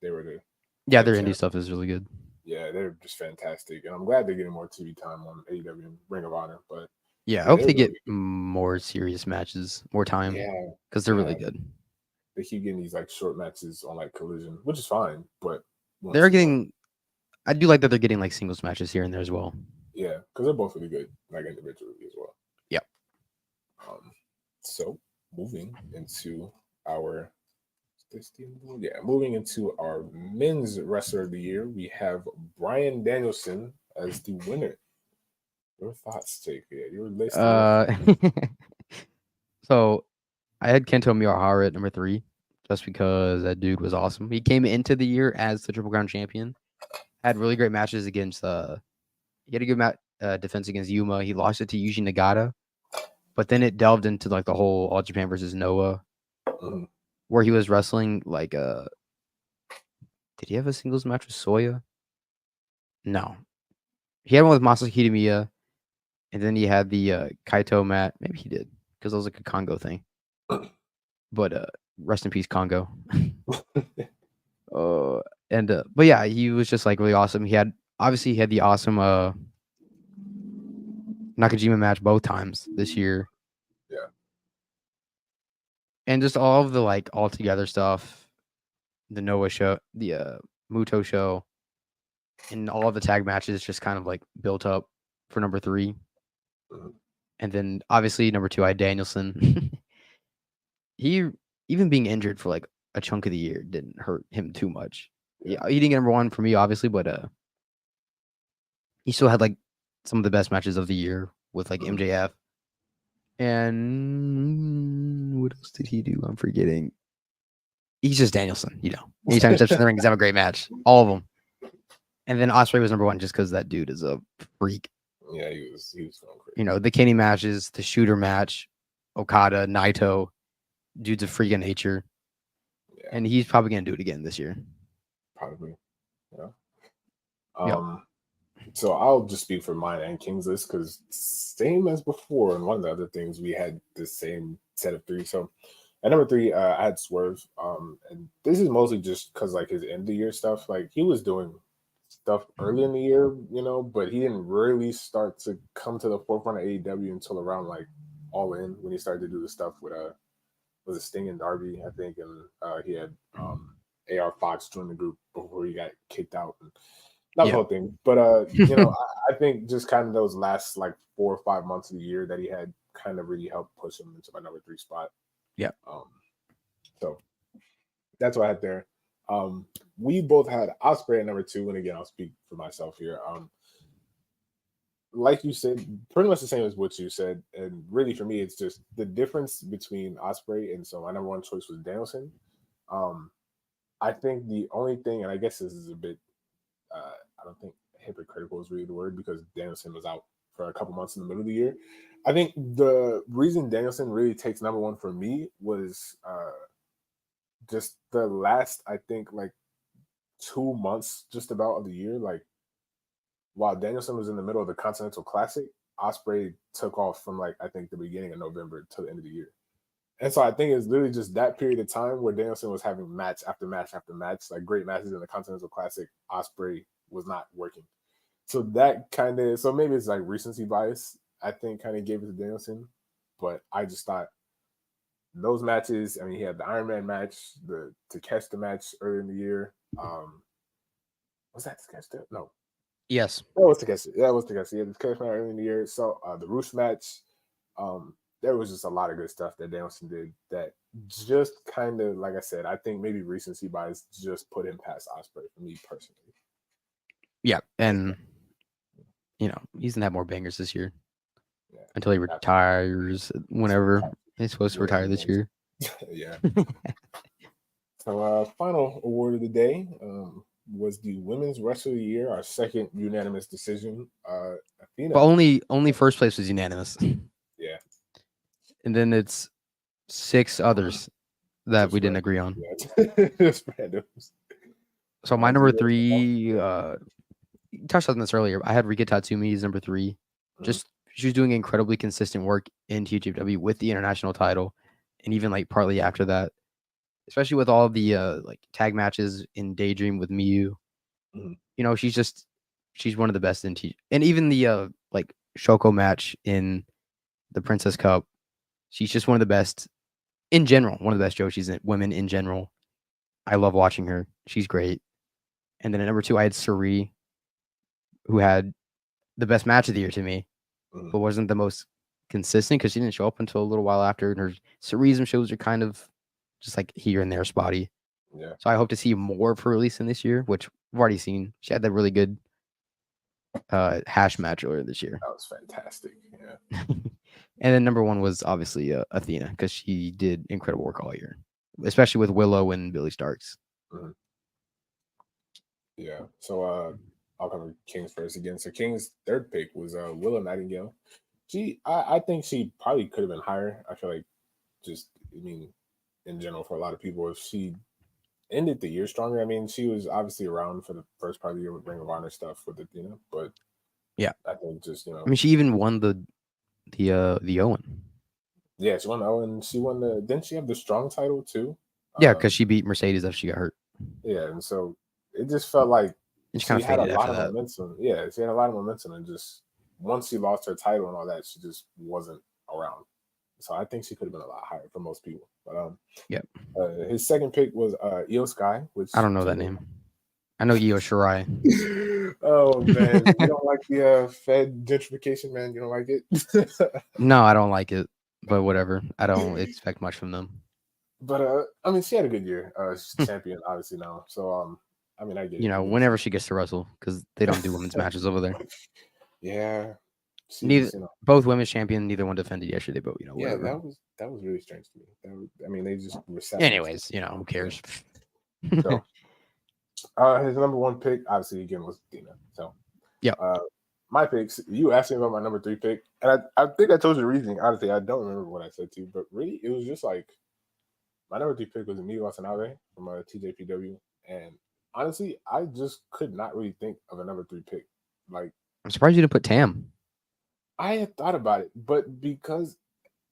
They were their indie stuff is really good. Yeah, they're just fantastic, and I'm glad they're getting more TV time on AEW and Ring of Honor. But yeah, I hope they get more serious matches, more time. Yeah, because they're really good. They keep getting these like short matches on like Collision, which is fine, but they're getting. I do like that they're getting like singles matches here and there as well. Yeah, because they're both really good, like individually as well. Yep. So moving into our men's wrestler of the year, we have Bryan Danielson as the winner. Your thoughts, Jake? Yeah, your list. So I had Kento Miyahara at number 3 just because that dude was awesome. He came into the year as the Triple Crown champion, had really great matches against he had a good defense against Yuma. He lost it to Yuji Nagata, but then it delved into like the whole All Japan versus Noah, where he was wrestling like did he have a singles match with Soya? No. He had one with Masaki Kitamiya, and then he had the Kaito mat. Maybe he did, because it was like a Congo thing. But rest in peace, Congo. But yeah, he was just like really awesome. He had the awesome Nakajima match both times this year. Yeah. And just all of the like all together stuff, the Noah show, the Muto show, and all of the tag matches just kind of like built up for number 3. Mhm. And then obviously number 2, I had Danielson. He even being injured for like a chunk of the year didn't hurt him too much. Yeah. Yeah, he didn't get number 1 for me, obviously, but he still had like some of the best matches of the year with like Mhm. MJF. And what else did he do? I'm forgetting. He's just Danielson, you know. Anytime he steps in the ring, he's have a great match. All of them. And then Osprey was number 1 just because that dude is a freak. Yeah, he was going crazy. You know, the Kenny matches, the shooter match, Okada, Naito, dude's a freak of nature. Yeah, And he's probably gonna do it again this year. probably. Yeah. Yep. So I'll just speak for mine and King's list because same as before, and one of the other things we had the same set of 3. So at number 3, I had Swerve. And this is mostly just because like his end of the year stuff. Like he was doing stuff early in the year, but he didn't really start to come to the forefront of AEW until around like All In when he started to do the stuff with was it Sting and Darby, I think, and he had AR Fox join the group before he got kicked out. And that was the Yeah. whole thing. But I think just kind of those last like 4 or 5 months of the year that he had kind of really helped push him into my number 3 spot. Yeah. So that's what I had there. We both had Osprey at number 2, and again, I'll speak for myself here. Like you said, pretty much the same as what you said, and really for me, it's just the difference between Osprey and so my number 1 choice was Danielson. I think the only thing, and I guess this is a bit, I don't think hypocritical is really the word because Danielson was out for a couple months in the middle of the year. I think the reason Danielson really takes number 1 for me was just the last, I think, like 2 months just about of the year. Like while Danielson was in the middle of the Continental Classic, Osprey took off from like I think the beginning of November to the end of the year. And so I think it's literally just that period of time where Danielson was having match after match after match, like great matches in the Continental Classic. Osprey was not working. So that kind of, so maybe it's like recency bias, I think kind of gave it to Danielson. But I just thought those matches, I mean, he had the Iron Man match, the Takeshita match earlier in the year. Was that Takeshita? No. Yes. That was Takeshita. That was Takeshita. Yeah, the Takeshita match earlier in the year. So the Roosh match, there was just a lot of good stuff that Danielson did that just kind of, like I said, I think maybe recency bias just put him past Osprey for me personally. Yeah. And, you know, he's going to have more bangers this year until he Yeah. retires whenever he's supposed to retire this year. Yeah. So, final award of the day was the Women's Wrestler of the Year, our second unanimous decision. Athena. But only first place was unanimous. Yeah. And then it's 6 others that we didn't agree on. Yeah. Just randoms. So my number 3, you touched on this earlier. I had Rika Tatsumi as number 3. Just she was doing incredibly consistent work in THW with the international title, and even like partly after that, especially with all the like tag matches in Daydream with Miyu. You know, she's one of the best in and even the like Shoko match in the Princess Cup. She's just one of the best in general. One of the best Joshi's in women in general. I love watching her. She's great. And then at number 2, I had Suri, who had the best match of the year to me, but wasn't the most consistent because she didn't show up until a little while after. And her Suriism shows are kind of just like here and there spotty. Yeah. So I hope to see more of her releasing this year, which we've already seen. She had that really good hash match earlier this year. That was fantastic. Yeah. And then number 1 was obviously Athena because she did incredible work all year, especially with Willow and Billy Starks. Yeah. So I'll cover King's first again. So King's third pick was Willow Nightingale. I think she probably could have been higher. I feel like in general for a lot of people, if she ended the year stronger. I mean, she was obviously around for the first part of the year with Ring of Honor stuff with Athena, but yeah, I think just I mean, she even won the Owen. Yeah, she won the Owen. She won the. Didn't she have the Strong title too? Yeah, because she beat Mercedes after she got hurt. Yeah, and so it just felt like she had a lot of momentum. Yeah, she had a lot of momentum, and just once she lost her title and all that, she just wasn't around. So I think she could have been a lot higher for most people. But Yep. his second pick was Io Sky, which I don't know that name. I know Io Shirai. Oh man, you don't like the Fed gentrification, man? You don't like it? No, I don't like it, but whatever. I don't expect much from them. But I mean, she had a good year. She's champion, obviously now. So I mean, I get it. Whenever she gets to wrestle, because they don't do women's matches over there. Yeah, Neither, she's both women's champion, neither one defended yesterday, but yeah, whatever. that was really strange to me. I mean, they just were set. Anyways, who cares? So, his number one pick, obviously, again, was Dina. So, yeah. My picks. You asked me about my number 3 pick, and I think I told you the reasoning. Honestly, I don't remember what I said to you, but really, it was just like my number 3 pick was Emilio Watanabe from TJPW, and honestly, I just could not really think of a number 3 pick. Like, I'm surprised you didn't put Tam. I had thought about it, but because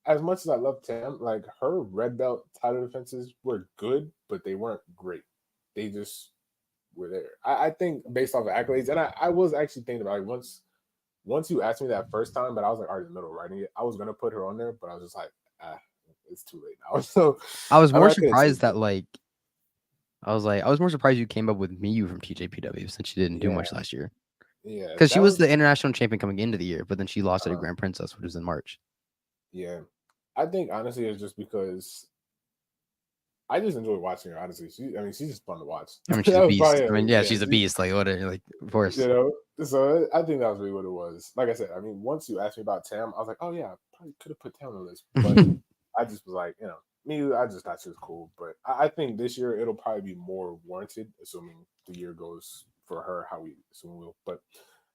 as much as I love Tam, like her red belt title defenses were good, but they weren't great. They just were there. I think based off of accolades, and I was actually thinking about it once you asked me that first time, but I was like already in the middle of writing it. I was gonna put her on there, but I was just like, it's too late now. So I was more surprised that I was more surprised you came up with Miyu from TJPW since you didn't do much last year. Yeah, because she was the international champion coming into the year, but then she lost at a Grand Princess, which was in March. Yeah, I think honestly it's just because I just enjoy watching her. Honestly, she's just fun to watch. I mean, she's a beast. She's a beast. Like what? Like of course. So I think that was really what it was. Like I said, I mean, once you asked me about Tam, I was like, oh yeah, I probably could have put Tam on the list, but I just was like, me, I just thought she was cool. But I think this year it'll probably be more warranted, assuming the year goes for her how we assume will. But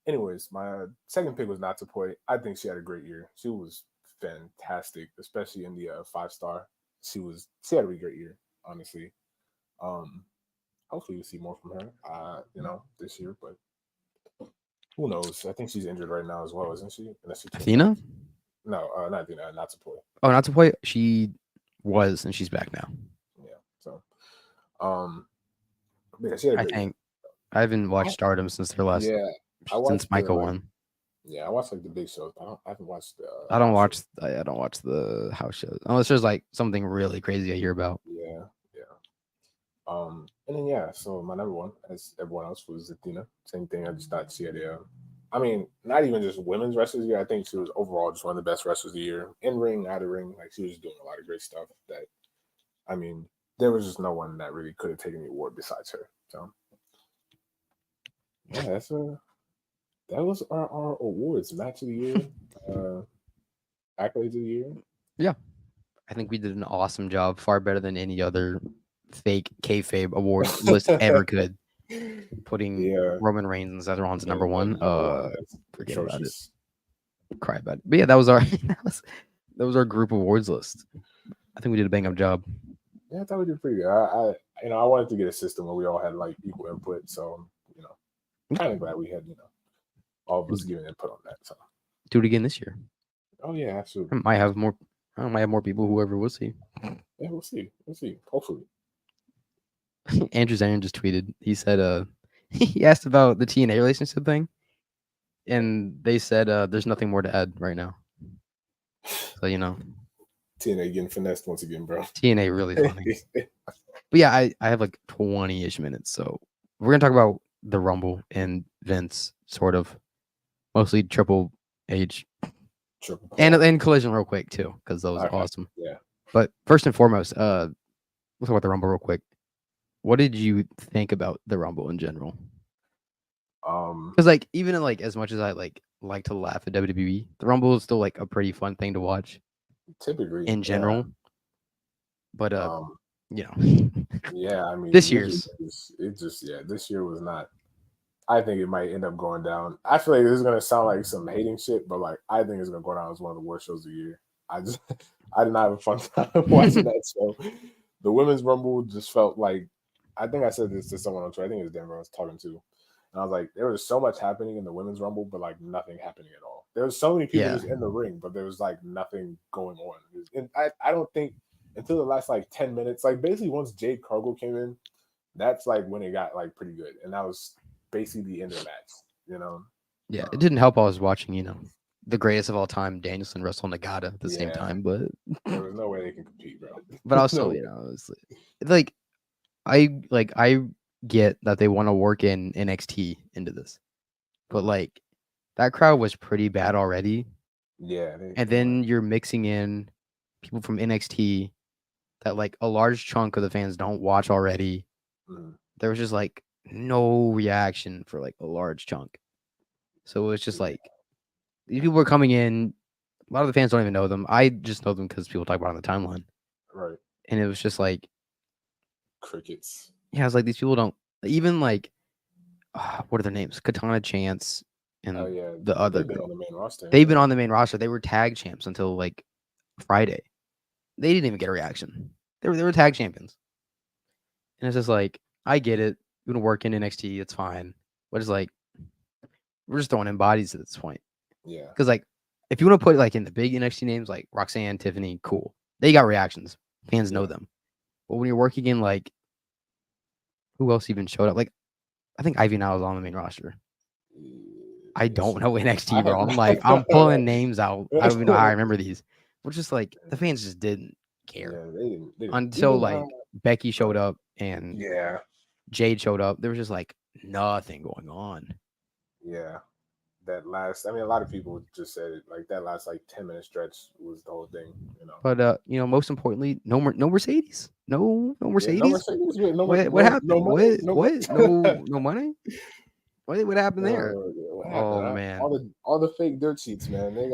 anyways, my second pick was Natsupoi. I think she had a great year. She was fantastic, especially in the 5-star. She had a really great year, honestly. Hopefully we'll see more from her, this year, but who knows? I think she's injured right now as well, isn't she? Athena? No, not Athena, Natsupoi. Oh, Natsupoi, she was, and she's back now. Yeah. So, yeah, she had a great year. I haven't watched Stardom since their last. Yeah, since Michael won. Yeah, I watched like the big shows. I haven't watched. I don't watch the house shows unless there's like something really crazy I hear about. Yeah. And then so my number one, as everyone else, was Athena. Same thing. I just thought she had I mean, not even just women's wrestlers of the year. I think she was overall just one of the best wrestlers of the year. In ring, out of ring, like she was doing a lot of great stuff. That, I mean, there was just no one that really could have taken the award besides her. So yeah, that was our awards. Match of the year, accolades of the year. Yeah, I think we did an awesome job. Far better than any other fake kayfabe award list ever could. Putting Roman Reigns and Seth Rollins number one. Forget about it. Cry about it. But yeah, that was our group awards list. I think we did a bang up job. Yeah, I thought we did pretty good. I wanted to get a system where we all had like equal input. So kind of glad we had all of us giving input on that. So do it again this year. Oh yeah, absolutely. I might have more people. Whoever we'll see. Yeah, we'll see. Hopefully. Andrew Zarin just tweeted. He said, he asked about the TNA relationship thing, and they said, "There's nothing more to add right now." So TNA getting finessed once again, bro. TNA really funny. But yeah, I have like 20-ish minutes, so we're gonna talk about the Rumble and Vince, sort of, mostly Triple H, and Collision real quick too, because that was awesome. Yeah. But first and foremost, we'll talk about the Rumble real quick. What did you think about the Rumble in general? Because like even in, like as much as I like to laugh at WWE, the Rumble is still like a pretty fun thing to watch. Typically, in general, but yeah, I mean, this year was not. I think it might end up going down. I feel like this is gonna sound like some hating shit, but like I think it's gonna go down as one of the worst shows of the year. I did not have a fun time watching that show. The Women's Rumble just felt like, I think I said this to someone on Twitter. I think it was Denver I was talking to. And I was like, there was so much happening in the Women's Rumble, but like nothing happening at all. There was so many people just in the ring, but there was like nothing going on. And I don't think until the last like 10 minutes, like basically once Jade Cargill came in, that's like when it got like pretty good. And that was basically the end of the match, Yeah, it didn't help I was watching, the greatest of all time, Danielson, wrestled Nagata at the same Yeah, time, but there was no way they can compete, bro. also, No way. it's like I get that they want to work in NXT into this, but like that crowd was pretty bad already, Yeah, and they were. then you're mixing in people from NXT that like a large chunk of the fans don't watch already. Mm, There was just like no reaction for like a large chunk, so it was just yeah, like these people were coming in. A lot of the fans don't even know them. I just know them because people talk about it on the timeline, right. and it was just like, Crickets. yeah, it's like these people don't even like what are their names? Katana Chance Oh and yeah, the other they've been girl. on the main roster, They've haven't been they? on the main roster. They were tag champs until like Friday. They didn't even get a reaction. They were tag champions. And it's just like, I get it. You're gonna work in NXT, it's fine. But it's like we're just throwing in bodies at this point. Yeah, Because like if you want to put like in the big NXT names like Roxanne, Tiffany, cool. They got reactions. Fans know yeah. them. But when you're working in like who else even showed up? Like I think Ivy now is on the main roster. I Is don't she? know I NXT, have bro. I'm no, like, I I'm don't pulling names out. I don't even know how I know. remember these. We're just like the fans just didn't care Yeah, they didn't. They didn't. until Even like Becky go showed ahead. up and Yeah, Jade showed up. There was just like nothing going on. yeah. That last, I mean, a lot of people just said it. Like that last, like 10 minute stretch was the whole thing. You know. But most importantly, no Mercedes. No Yeah, no Mercedes. Mercedes. Yeah, What no happened? money. What No money. what? No money? What happened there? Yeah, what happened? Oh man. All the fake dirt sheets, man. They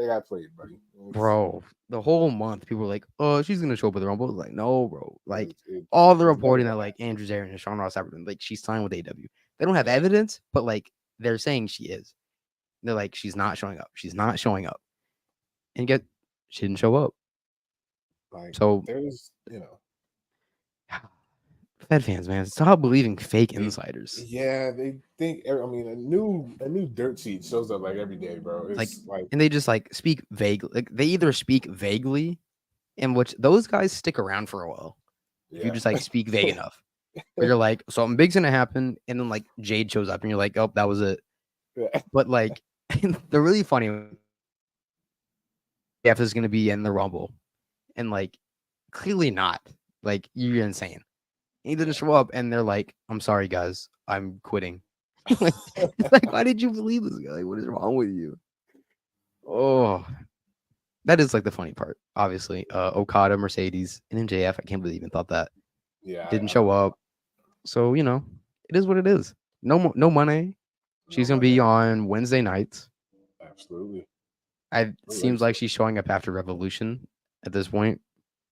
got played, buddy. Bro, the whole month people were like, "Oh, she's gonna show up at the Rumble." Like, no, bro. Like all the it's never reporting that gonna like happen. Andrew Zarian and Sean Ross Sapp, like she's signed with AW. They don't have Yeah, evidence, but like they're saying she is. They're like, she's not showing up. She's not showing up. And get she didn't show up. like So there's, you know, Fed fans, man, stop believing fake they, insiders. yeah, they think. I mean, a new dirt sheet shows up like every day, bro. Like, It's like, and they just like speak vaguely. Like they either speak vaguely, in which those guys stick around for a while. If you yeah, just like speak vague enough. Where you're like, something big's gonna happen, and then like Jade shows up, and you're like, oh, that was it. yeah, But like, they're really funny. If is gonna be in the Rumble, and like, clearly not. Like, you're insane. He didn't show up, and they're like, I'm sorry, guys, I'm quitting. Like, it's like, why did you believe this guy? Like, what is wrong with you? Oh, that is like the funny part. Obviously, Okada, Mercedes, and MJF. I can't believe I even thought that yeah. didn't I don't show know. up. So it is what it is. No money. No She's gonna money. be on Wednesday nights. Absolutely. It I'm ready seems for like it. she's showing up after Revolution at this point.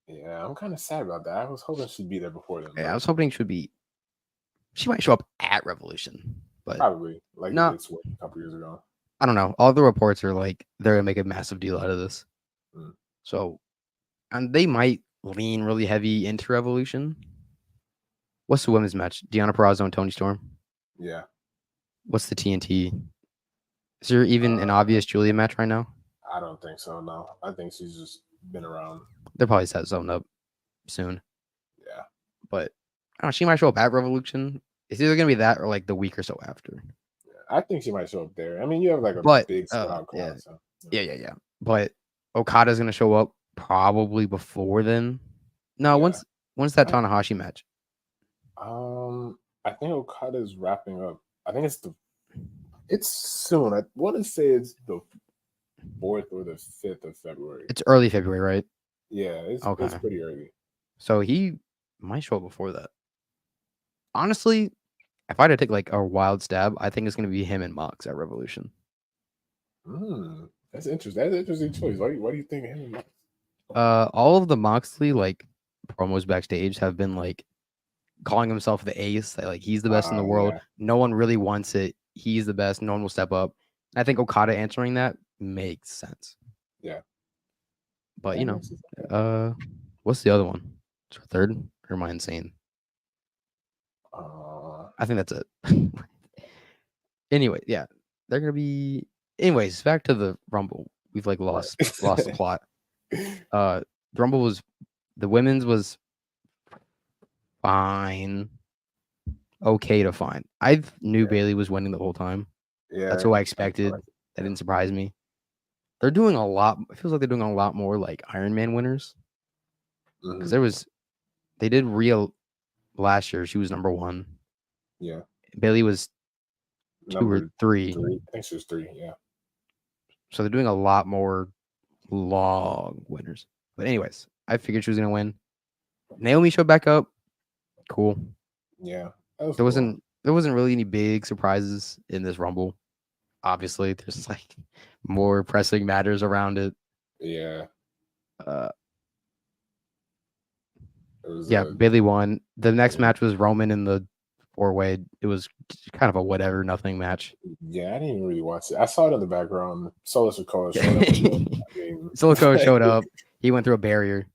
Yeah, I'm kind of sad about that. I was hoping she'd be there before then, Yeah, I but was hoping she might show up at Revolution, but probably like no, it's what, a couple years ago. I don't know. All the reports are like they're gonna make a massive deal out of this. Mm, So, and they might lean really heavy into Revolution. What's the women's match? Deonna Purrazzo and Tony Storm. yeah. What's the TNT? Is there even an Uh, obvious Julia match right now? I don't think so. No, I think she's just been around. They'll probably set something up soon, Yeah, but I don't know. She might show up at Revolution. It's either gonna be that or like the week or so after. I think she might show up there. I mean, you have like a But big spread out yeah, crowd, so yeah. But Okada's gonna show up probably before then. No, yeah. once that I Tanahashi match. I think Okada's wrapping up. I think it's soon. I want to say it's the 4th or the 5th of February. It's early February, right? Yeah, it's Okay. pretty early. So he might show up before that. Honestly, if I had to take like a wild stab, I think it's gonna be him and Mox at Revolution. That's interesting. That's an interesting choice. Why do you think him? All of the Moxley like promos backstage have been like calling himself the ace, that, like he's the best in the world. Yeah, No one really wants it. He's the best. No one will step up. I think Okada answering that makes sense. yeah. But That makes sense. what's the other one? Is there a third? Or am I insane? Uh, I think that's it. Anyway, yeah, they're gonna be. Anyways, back to the Rumble. We've like right. lost the plot. The Rumble was the women's was fine, okay to fine. I knew Yeah, Bailey was winning the whole time. That's yeah. who I I feel expected. like, That yeah. didn't surprise me. they're doing a lot. It feels like they're doing a lot more like Iron Man winners because they did Rhea last year. She was number 1. Yeah. Bailey was 2 or Number 3. 3. I think she was 3. Yeah. So they're doing a lot more long winners. But anyways, I figured she was gonna win. Naomi showed back up. Cool. Yeah. There wasn't really any big surprises in this Rumble. Obviously, there's like more pressing matters around it. Yeah. Bailey won. The next match was Roman in the 4-way. It was kind of a whatever, nothing match. Yeah, I didn't even really watch it. I saw it in the background. Solo Sikoa showed up. Solo Sikoa showed up. He went through a barrier.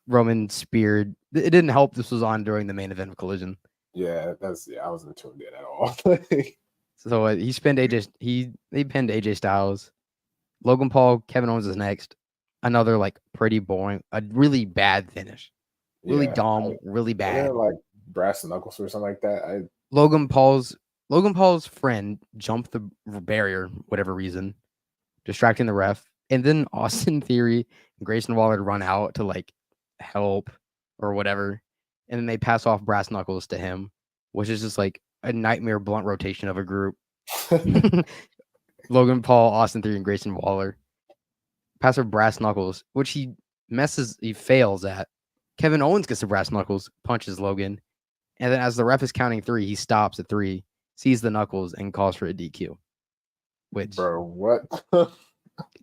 Roman speared. It didn't help. This was on during the main event of Collision. Yeah, I wasn't tuned in at all. So he pinned AJ Styles. Logan Paul, Kevin Owens is next. Another like pretty boring, a really bad finish. Really dumb, really bad. Like brass knuckles or something like that. Logan Paul's friend jumped the barrier, whatever reason, distracting the ref, and then Austin Theory and Grayson Waller run out to like help or whatever, and then they pass off brass knuckles to him, which is just like a nightmare blunt rotation of a group. Logan Paul, Austin Theory, and Grayson Waller pass off brass knuckles, which he fails at. Kevin Owens gets the brass knuckles, punches Logan, and then as the ref is counting 3, he stops at 3, sees the knuckles, and calls for a DQ. Which, bro, what?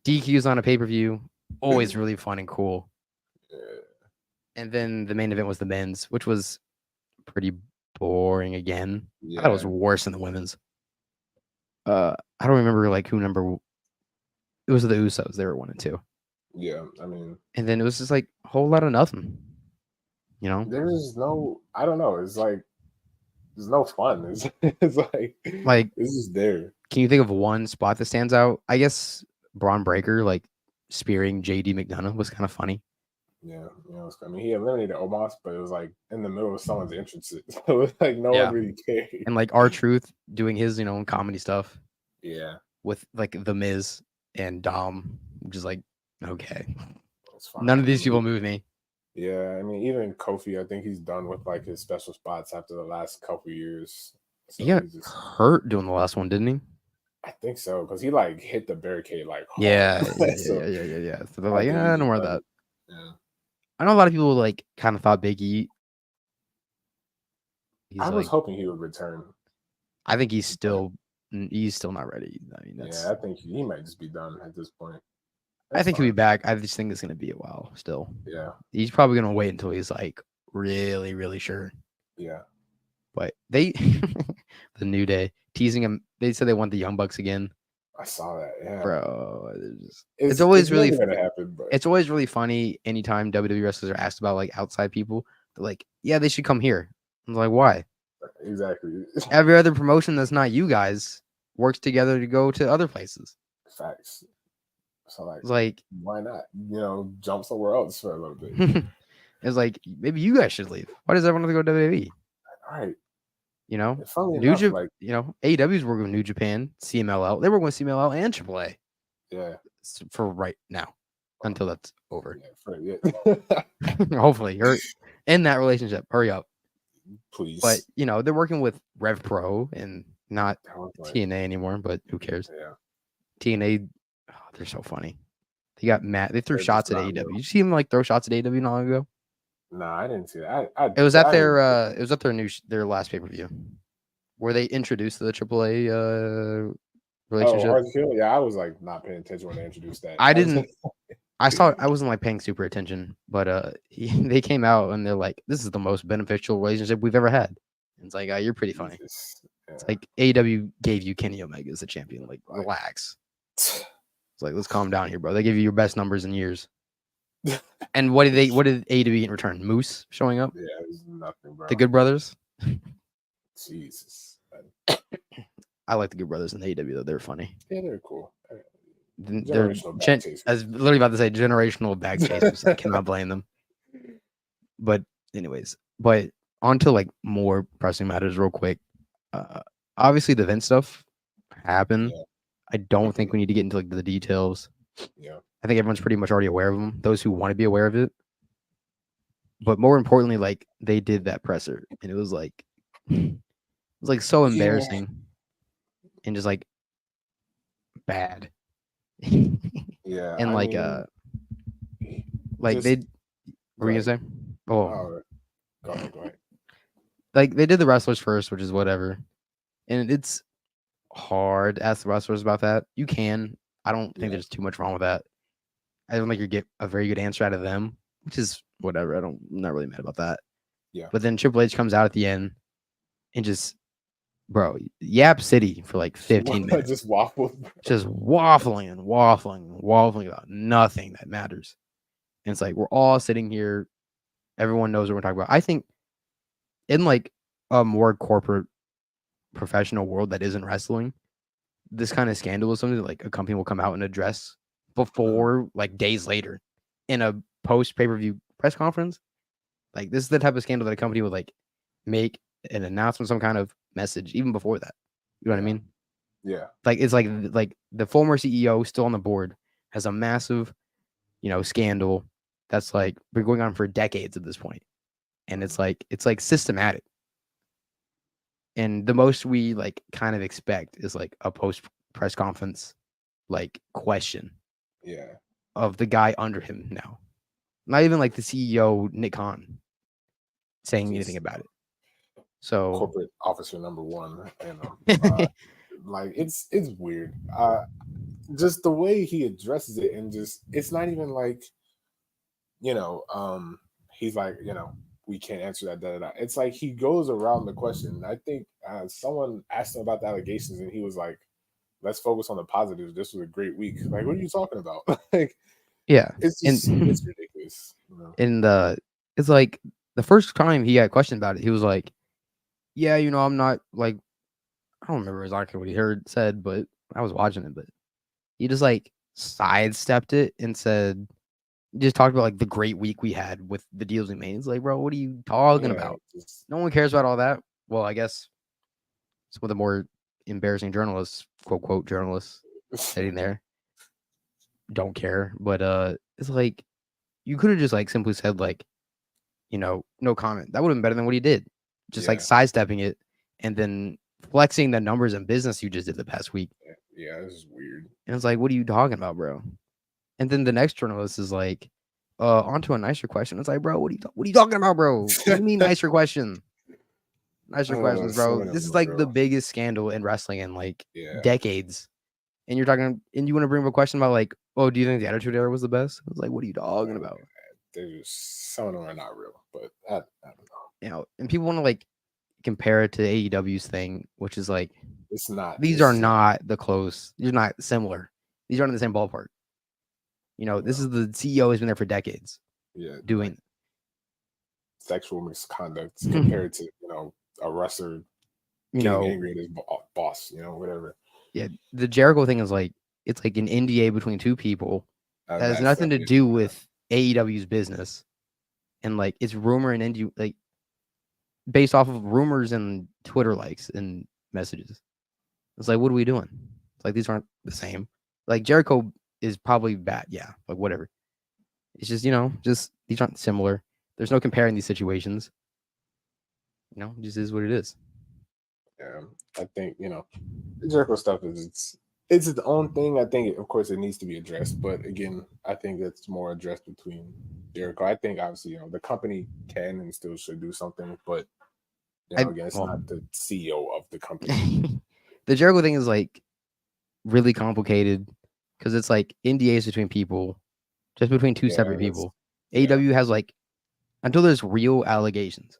DQs on a pay-per-view, always really fun and cool. And then the main event was the men's, which was pretty boring again. Yeah. I thought it was worse than the women's. I don't remember like who number. It was the Usos. They were 1 and 2. Yeah, I mean. And then it was just like a whole lot of nothing. You know, there's no. I don't know. It's like there's no fun. It's like it's just there. Can you think of one spot that stands out? I guess Braun Breaker like spearing JD McDonough was kind of funny. Yeah, I mean, he eliminated Omos, but it was like in the middle of someone's entrance, so it was like no one really cared. And like R-Truth doing his, comedy stuff. Yeah, with like The Miz and Dom, which is like okay, none of these people move me. Yeah, I mean, even Kofi, I think he's done with like his special spots after the last couple years. So he got hurt doing the last one, didn't he? I think so, because he like hit the barricade like hard. Yeah. So they're like, no more of that. Yeah. I know a lot of people like kind of thought Big E. I was hoping he would return. I think he's still not ready. I mean, I think he might just be done at this point. I think he'll be back. I just think it's going to be a while still. Yeah. He's probably going to wait until he's like really, really sure. Yeah. But the New Day teasing him. They said they want the Young Bucks again. I saw that. Yeah. Bro, it's always really gonna happen, but it's always really funny anytime WWE wrestlers are asked about like outside people. They're like, yeah, they should come here. I'm like, why? Exactly. Every other promotion that's not you guys works together to go to other places. Facts. So like why not? Jump somewhere else for a little bit. It's like maybe you guys should leave. Why does everyone have to go to WWE? All right. New Japan. AEW's working with New Japan, CMLL. They were with CMLL and AAA. Yeah. For right now, until that's over. Yeah. Hopefully, you're in that relationship. Hurry up, please. But they're working with Rev Pro and not TNA anymore. But who cares? Yeah. TNA, they're so funny. They got mad. They threw shots at AEW. You see them like throw shots at AEW not long ago? No, I didn't see that. It was at their last pay-per-view where they introduced the AAA relationship. Yeah, I was like not paying attention when they introduced that. I wasn't like paying super attention, but they came out and they're like, "This is the most beneficial relationship we've ever had." And it's like, you're pretty funny. Yeah. It's like AEW gave you Kenny Omega as a champion. Like, relax. It's like, let's calm down here, bro. They give you your best numbers in years. And what did AEW get in return? Moose showing up? Yeah, it was nothing, bro. The Good Brothers? Jesus. I like the Good Brothers in AEW though. They're funny. Yeah, they're cool. They're I was literally about to say generational bag chasers. I cannot blame them. But anyways, on to like more pressing matters real quick. Obviously the Vince stuff happened. Yeah. I don't think we need to get into like the details. Yeah. I think everyone's pretty much already aware of them. Those who want to be aware of it. But more importantly, like they did that presser, and it was like so Yeah. embarrassing and just like bad. Yeah. And I mean, like just they what go were you gonna ahead. say? Oh, Oh, go ahead. Go ahead. like they did the wrestlers first, which is whatever. And it's hard to ask the wrestlers about that. You can. I don't think Yeah. there's too much wrong with that. I don't think you get a very good answer out of them, which is whatever. I'm not really mad about that. Yeah. But then Triple H comes out at the end and just, bro, Yap City for like 15 minutes. Just waffle. Just waffling and waffling and waffling about nothing that matters. And it's like we're all sitting here. Everyone knows what we're talking about. I think in like a more corporate professional world that isn't wrestling, this kind of scandal is something that like a company will come out and address before like days later in a post pay-per-view press conference. Like this is the type of scandal that a company would like make an announcement, some kind of message even before that. You know what I mean? Yeah. Like it's like the former CEO still on the board has a massive, scandal that's like been going on for decades at this point. And it's like systematic. And the most we like kind of expect is like a post press conference like question Yeah. of the guy under him now. Not even like the CEO Nick Khan saying anything Just about it. So corporate officer number one, like it's weird. Just the way he addresses it, and just it's not even like, you know, he's like, we can't answer that. Da, da, da. It's like he goes around the question. I think someone asked him about the allegations, and he was like, "Let's focus on the positives. This was a great week." Like, what are you talking about? Like, yeah, it's and ridiculous. and it's like the first time he got questioned about it, he was like, "Yeah, I'm not like I don't remember exactly what he said, but I was watching it, but he just like sidestepped it and said." Just talked about like the great week we had with the deals we made. It's like, bro, what are you talking Yeah, about? No one cares about all that. Well, I guess some of the more embarrassing journalists, quote quote journalists, sitting there don't care. But it's like you could have just like simply said like, no comment. That would have been better than what he did. Just like yeah, sidestepping it and then flexing the numbers and business you just did the past week. yeah. This is weird. And it's like, what are you talking about, bro? And then the next journalist is like, on to a nicer question. It's like, bro, what are you talking about, bro? What do you mean nicer question? Nicer questions, Some bro. of This them is are like the real. biggest scandal in wrestling in like Yeah, decades. And you're talking, and you want to bring up a question about like, oh, do you think the Attitude Era was the best? It's like, what are you talking about? there's some of them are not real, but I don't know. And people want to like compare it to AEW's thing, which is like, It's not. these are not the close. They're not similar. These aren't in the same ballpark. This is the CEO has been there for decades. Yeah, Doing like sexual misconduct compared to a wrestler getting angry at his boss, whatever. Yeah, the Jericho thing is like it's like an NDA between two people that has That's nothing to do with AEW's business, and like it's rumor and ND like based off of rumors and Twitter likes and messages. It's like, what are we doing? It's like these aren't the same. Like Jericho is probably bad, yeah, like whatever. It's just just these aren't similar. There's no comparing these situations. It just is what it is. Yeah, I think the Jericho stuff is it's its own thing. I think, of course, it needs to be addressed, but again, I think that's more addressed between Jericho. I think obviously, the company can and still should do something, but again, it's not the CEO of the company. The Jericho thing is like really complicated because it's like NDAs between people, just between two separate people. AEW has like until there's real allegations,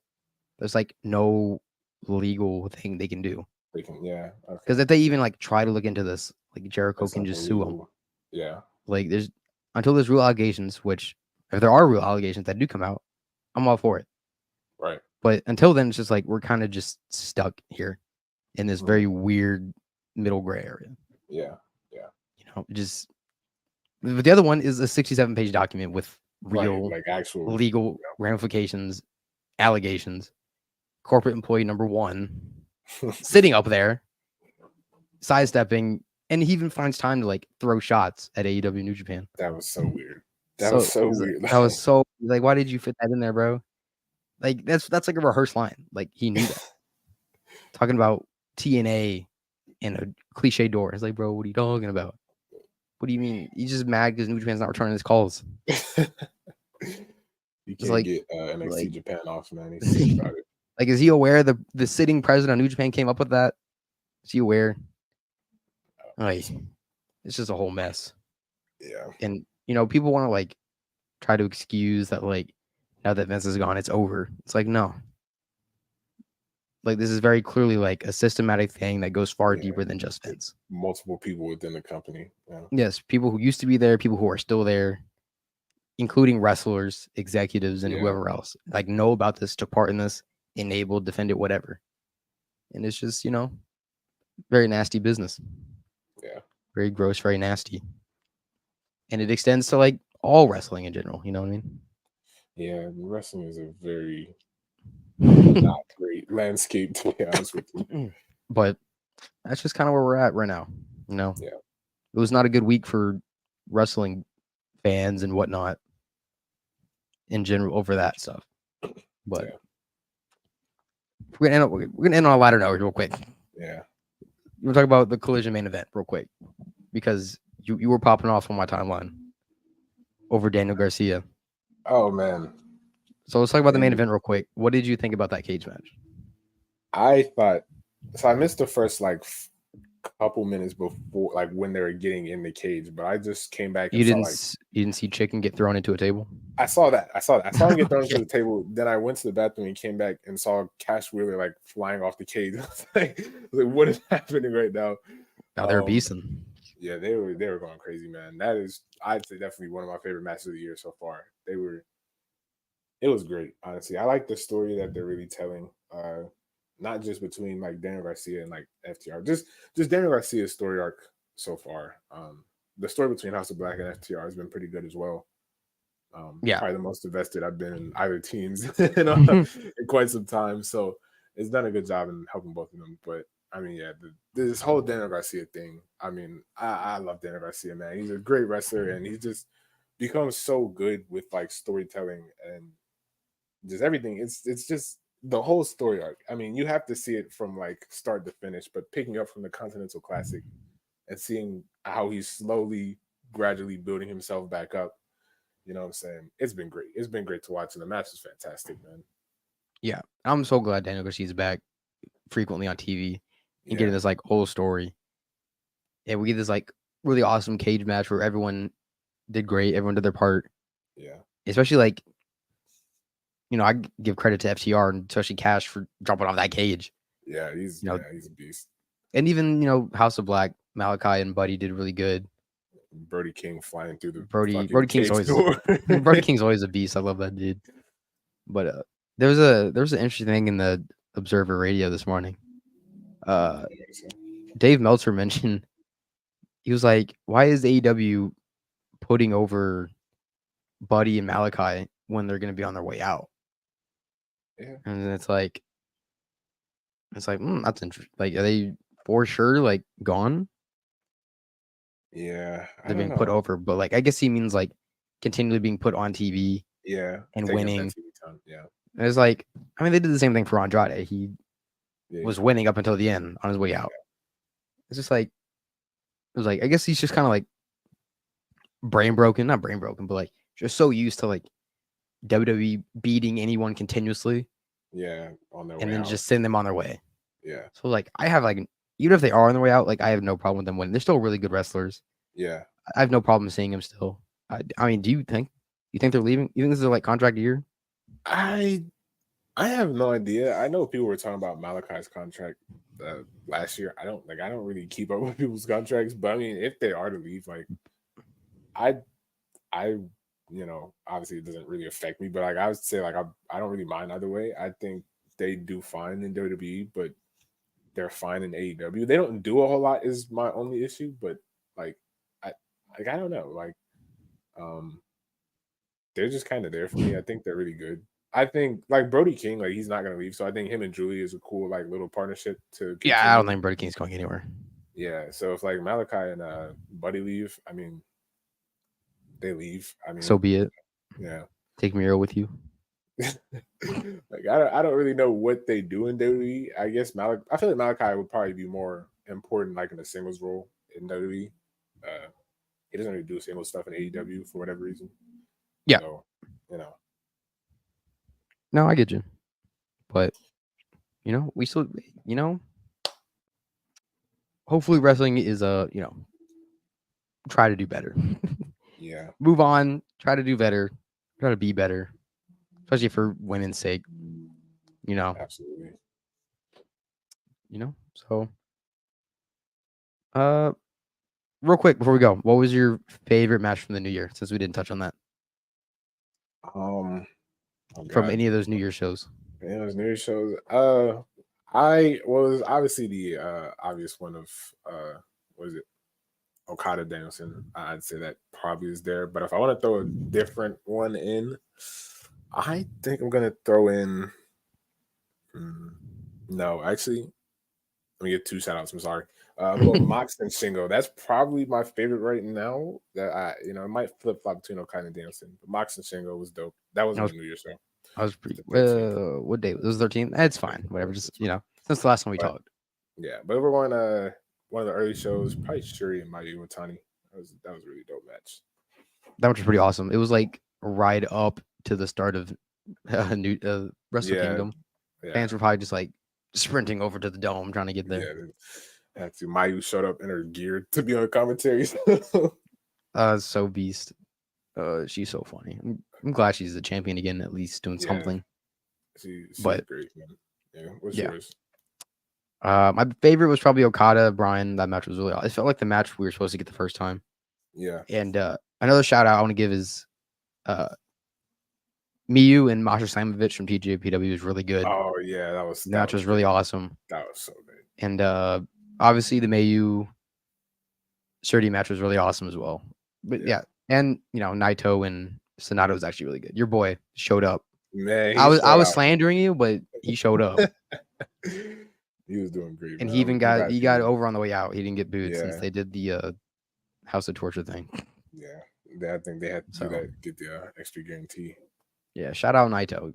there's like no legal thing they can do. They can, yeah. Because if they even like try to look into this, like Jericho That's can something just sue them. legal. Yeah. Like there's until there's real allegations, which if there are real allegations that do come out, I'm all for it. Right. But until then, it's just like we're kind of just stuck here in this very weird middle gray area. Yeah. Yeah. Just but the other one is a 67-page document with real like actual legal ramifications, allegations. Corporate employee number one sitting up there, sidestepping and he even finds time to like throw shots at AEW New Japan. That was so weird. That was So so weird. that was so like, why did you fit that in there, bro? Like that's like a rehearsed line. Like he knew that. Talking about TNA and a cliche door. It's like, bro, what are you talking about? What do you mean? He's just mad because New Japan's not returning his calls. You It's can't like, get NXT like, Japan off, man. He's sick about it. like, is he aware the sitting president of New Japan came up with that? Is he aware? Like, it's just a whole mess. Yeah. And people want to like try to excuse that, like, now that Vince is gone, it's over. It's like, no. Like, this is very clearly like a systematic thing that goes far deeper than just Vince. Multiple people within the company. Yeah. Yes, people who used to be there, people who are still there, including wrestlers, executives, and whoever else, like, know about this, took part in this, enabled, defended, whatever. And it's just, very nasty business. Yeah. Very gross, very nasty. And it extends to like all wrestling in general. You know what I mean? Yeah, wrestling is a very not great landscape, to be honest with you. But that's just kind of where we're at right now. Yeah. It was not a good week for wrestling fans and whatnot in general over that stuff. But we're gonna end on a lighter note real quick. Yeah. We'll talk about the Collision main event real quick because you were popping off on my timeline over Daniel Garcia. Oh man. So let's talk about the main event real quick. What did you think about that cage match? I missed the first like couple minutes before, like when they were getting in the cage, but I just came back and you didn't see Chicken get thrown into a table? I saw that. I saw him get thrown into the table. Then I went to the bathroom and came back and saw Cash Wheeler like flying off the cage. I was like, what is happening right now? Oh, they're beasting. Yeah, they were going crazy, man. That is, I'd say, definitely one of my favorite matches of the year so far. It was great, honestly. I like the story that they're really telling. Not just between like Daniel Garcia and like FTR, just Daniel Garcia's story arc so far. The story between House of Black and FTR has been pretty good as well. Probably the most invested I've been in either teams in quite some time. So it's done a good job in helping both of them. But I mean, yeah, this whole Daniel Garcia thing. I mean, I love Daniel Garcia, man. He's a great wrestler, and he just becomes so good with like storytelling and just everything. It's just the whole story arc. I mean, you have to see it from like start to finish, but picking up from the Continental Classic and seeing how he's slowly, gradually building himself back up. You know what I'm saying? It's been great. It's been great to watch, and the match is fantastic, man. Yeah, I'm so glad Daniel Garcia's back frequently on TV and getting this like whole story. And we get this like really awesome cage match where everyone did great. Everyone did their part. Yeah. Especially like, I give credit to FTR and especially Cash for jumping off that cage. Yeah, he's a beast. And even, House of Black, Malachi and Buddy did really good. Brody King flying through the Brody King's always door. Brody King's always a beast. I love that dude. But there was an interesting thing in the Observer Radio this morning. Dave Meltzer mentioned, he was like, why is AEW putting over Buddy and Malachi when they're going to be on their way out? Yeah. And it's like that's interesting. Like, are they for sure like gone? Yeah, They're being put over, but like I guess he means like continually being put on TV. Yeah, and winning. Yeah, and it's like, I mean, they did the same thing for Andrade. He was winning up until the end on his way out. It's just like, it was like, I guess he's just kind of like not brain broken, but like just so used to like WWE beating anyone continuously. Yeah, on their way and then out. Just send them on their way. Yeah. So like, I have like, even if they are on their way out, like I have no problem with them winning. They're still really good wrestlers. Yeah. I have no problem seeing them still. I mean, do you think they're leaving? You think this is like contract year? I have no idea. I know people were talking about Malachi's contract last year. I don't really keep up with people's contracts, but I mean, if they are to leave, like I obviously it doesn't really affect me, but like I would say, like I don't really mind either way. I think they do fine in WWE, but they're fine in AEW. They don't do a whole lot is my only issue, but like I don't know, like they're just kind of there for me. I think they're really good. I think like Brody King, like he's not gonna leave, so I think him and Julie is a cool like little partnership to. Yeah, I don't think Brody King's going anywhere. Yeah, so if like Malachi and Buddy leave, I mean, they leave. I So mean, be it. yeah. Take Miro with you. Like I don't really know what they do in WWE. I guess I feel like Malachi would probably be more important like in a singles role in WWE. Uh, he doesn't really do singles stuff in AEW for whatever reason. Yeah. So, you know. No, I get you. But we still, hopefully wrestling is try to do better. Yeah. Move on, try to do better, try to be better, especially for women's sake. Absolutely. So real quick before we go, what was your favorite match from the new year, since we didn't touch on that? Oh From God. any of those New Year shows? Yeah, those new shows. I was obviously the obvious one of what is it? Okada Danielson. I'd say that probably is there. But if I want to throw a different one in, I think I'm gonna throw in. No, actually, let me get two shout outs. I'm sorry. I'm going Mox and Shingo. That's probably my favorite right now. That it might flip flop between Okada and Danielson. But Mox and Shingo was dope. That was I in was the New Year show. I was pretty. The 13th. What day? It was 13th. It's fine. Whatever. Just since the last time we But talked, yeah, but we're going one of the early shows, probably Shuri and Mayu Iwatani. That was a really dope match. that was pretty awesome. It was like right up to the start of new Wrestle Yeah, Kingdom. yeah, Fans were probably just like sprinting over to the dome trying to get there. yeah. Had to. Mayu showed up in her gear to be on commentary. So beast. She's so funny. I'm glad she's the champion again, at least doing Yeah, something. she's But great, man. Yeah, what's yeah. yours? My favorite was probably Okada Bryan. That match was really. It felt like the match we were supposed to get the first time. Yeah. And another shout out I want to give is Miyu and Masha Slamovich from TJPW was really good. Oh yeah, The match was really awesome. That was so good. And obviously the Mayu Surdy match was really awesome as well. But yeah, and Naito and Sonata was actually really good. Your boy showed up. Man, I was slandering you, but he showed up. He was doing great, And man. he even got over on the way out. He didn't get booed since Yeah. they did the House of Torture thing. Yeah, I think they had to do that, get the extra guarantee. Yeah, shout out Naito.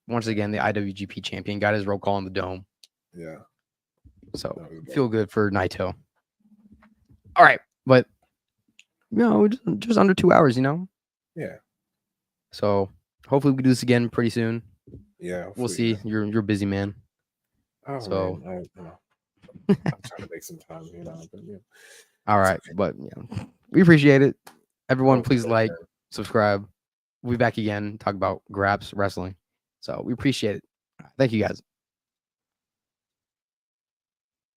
Once again, the IWGP champion got his roll call in the dome. Yeah. So feel good for Naito. All right, but just under 2 hours, Yeah. So hopefully we can do this again pretty soon. Yeah, we'll see. Man. You're a busy man. Oh, so man. I'm trying to make some time, but yeah. All right, okay. But we appreciate it. Everyone, please like, subscribe. We'll be back again, talk about Graps wrestling. So we appreciate it. Thank you guys.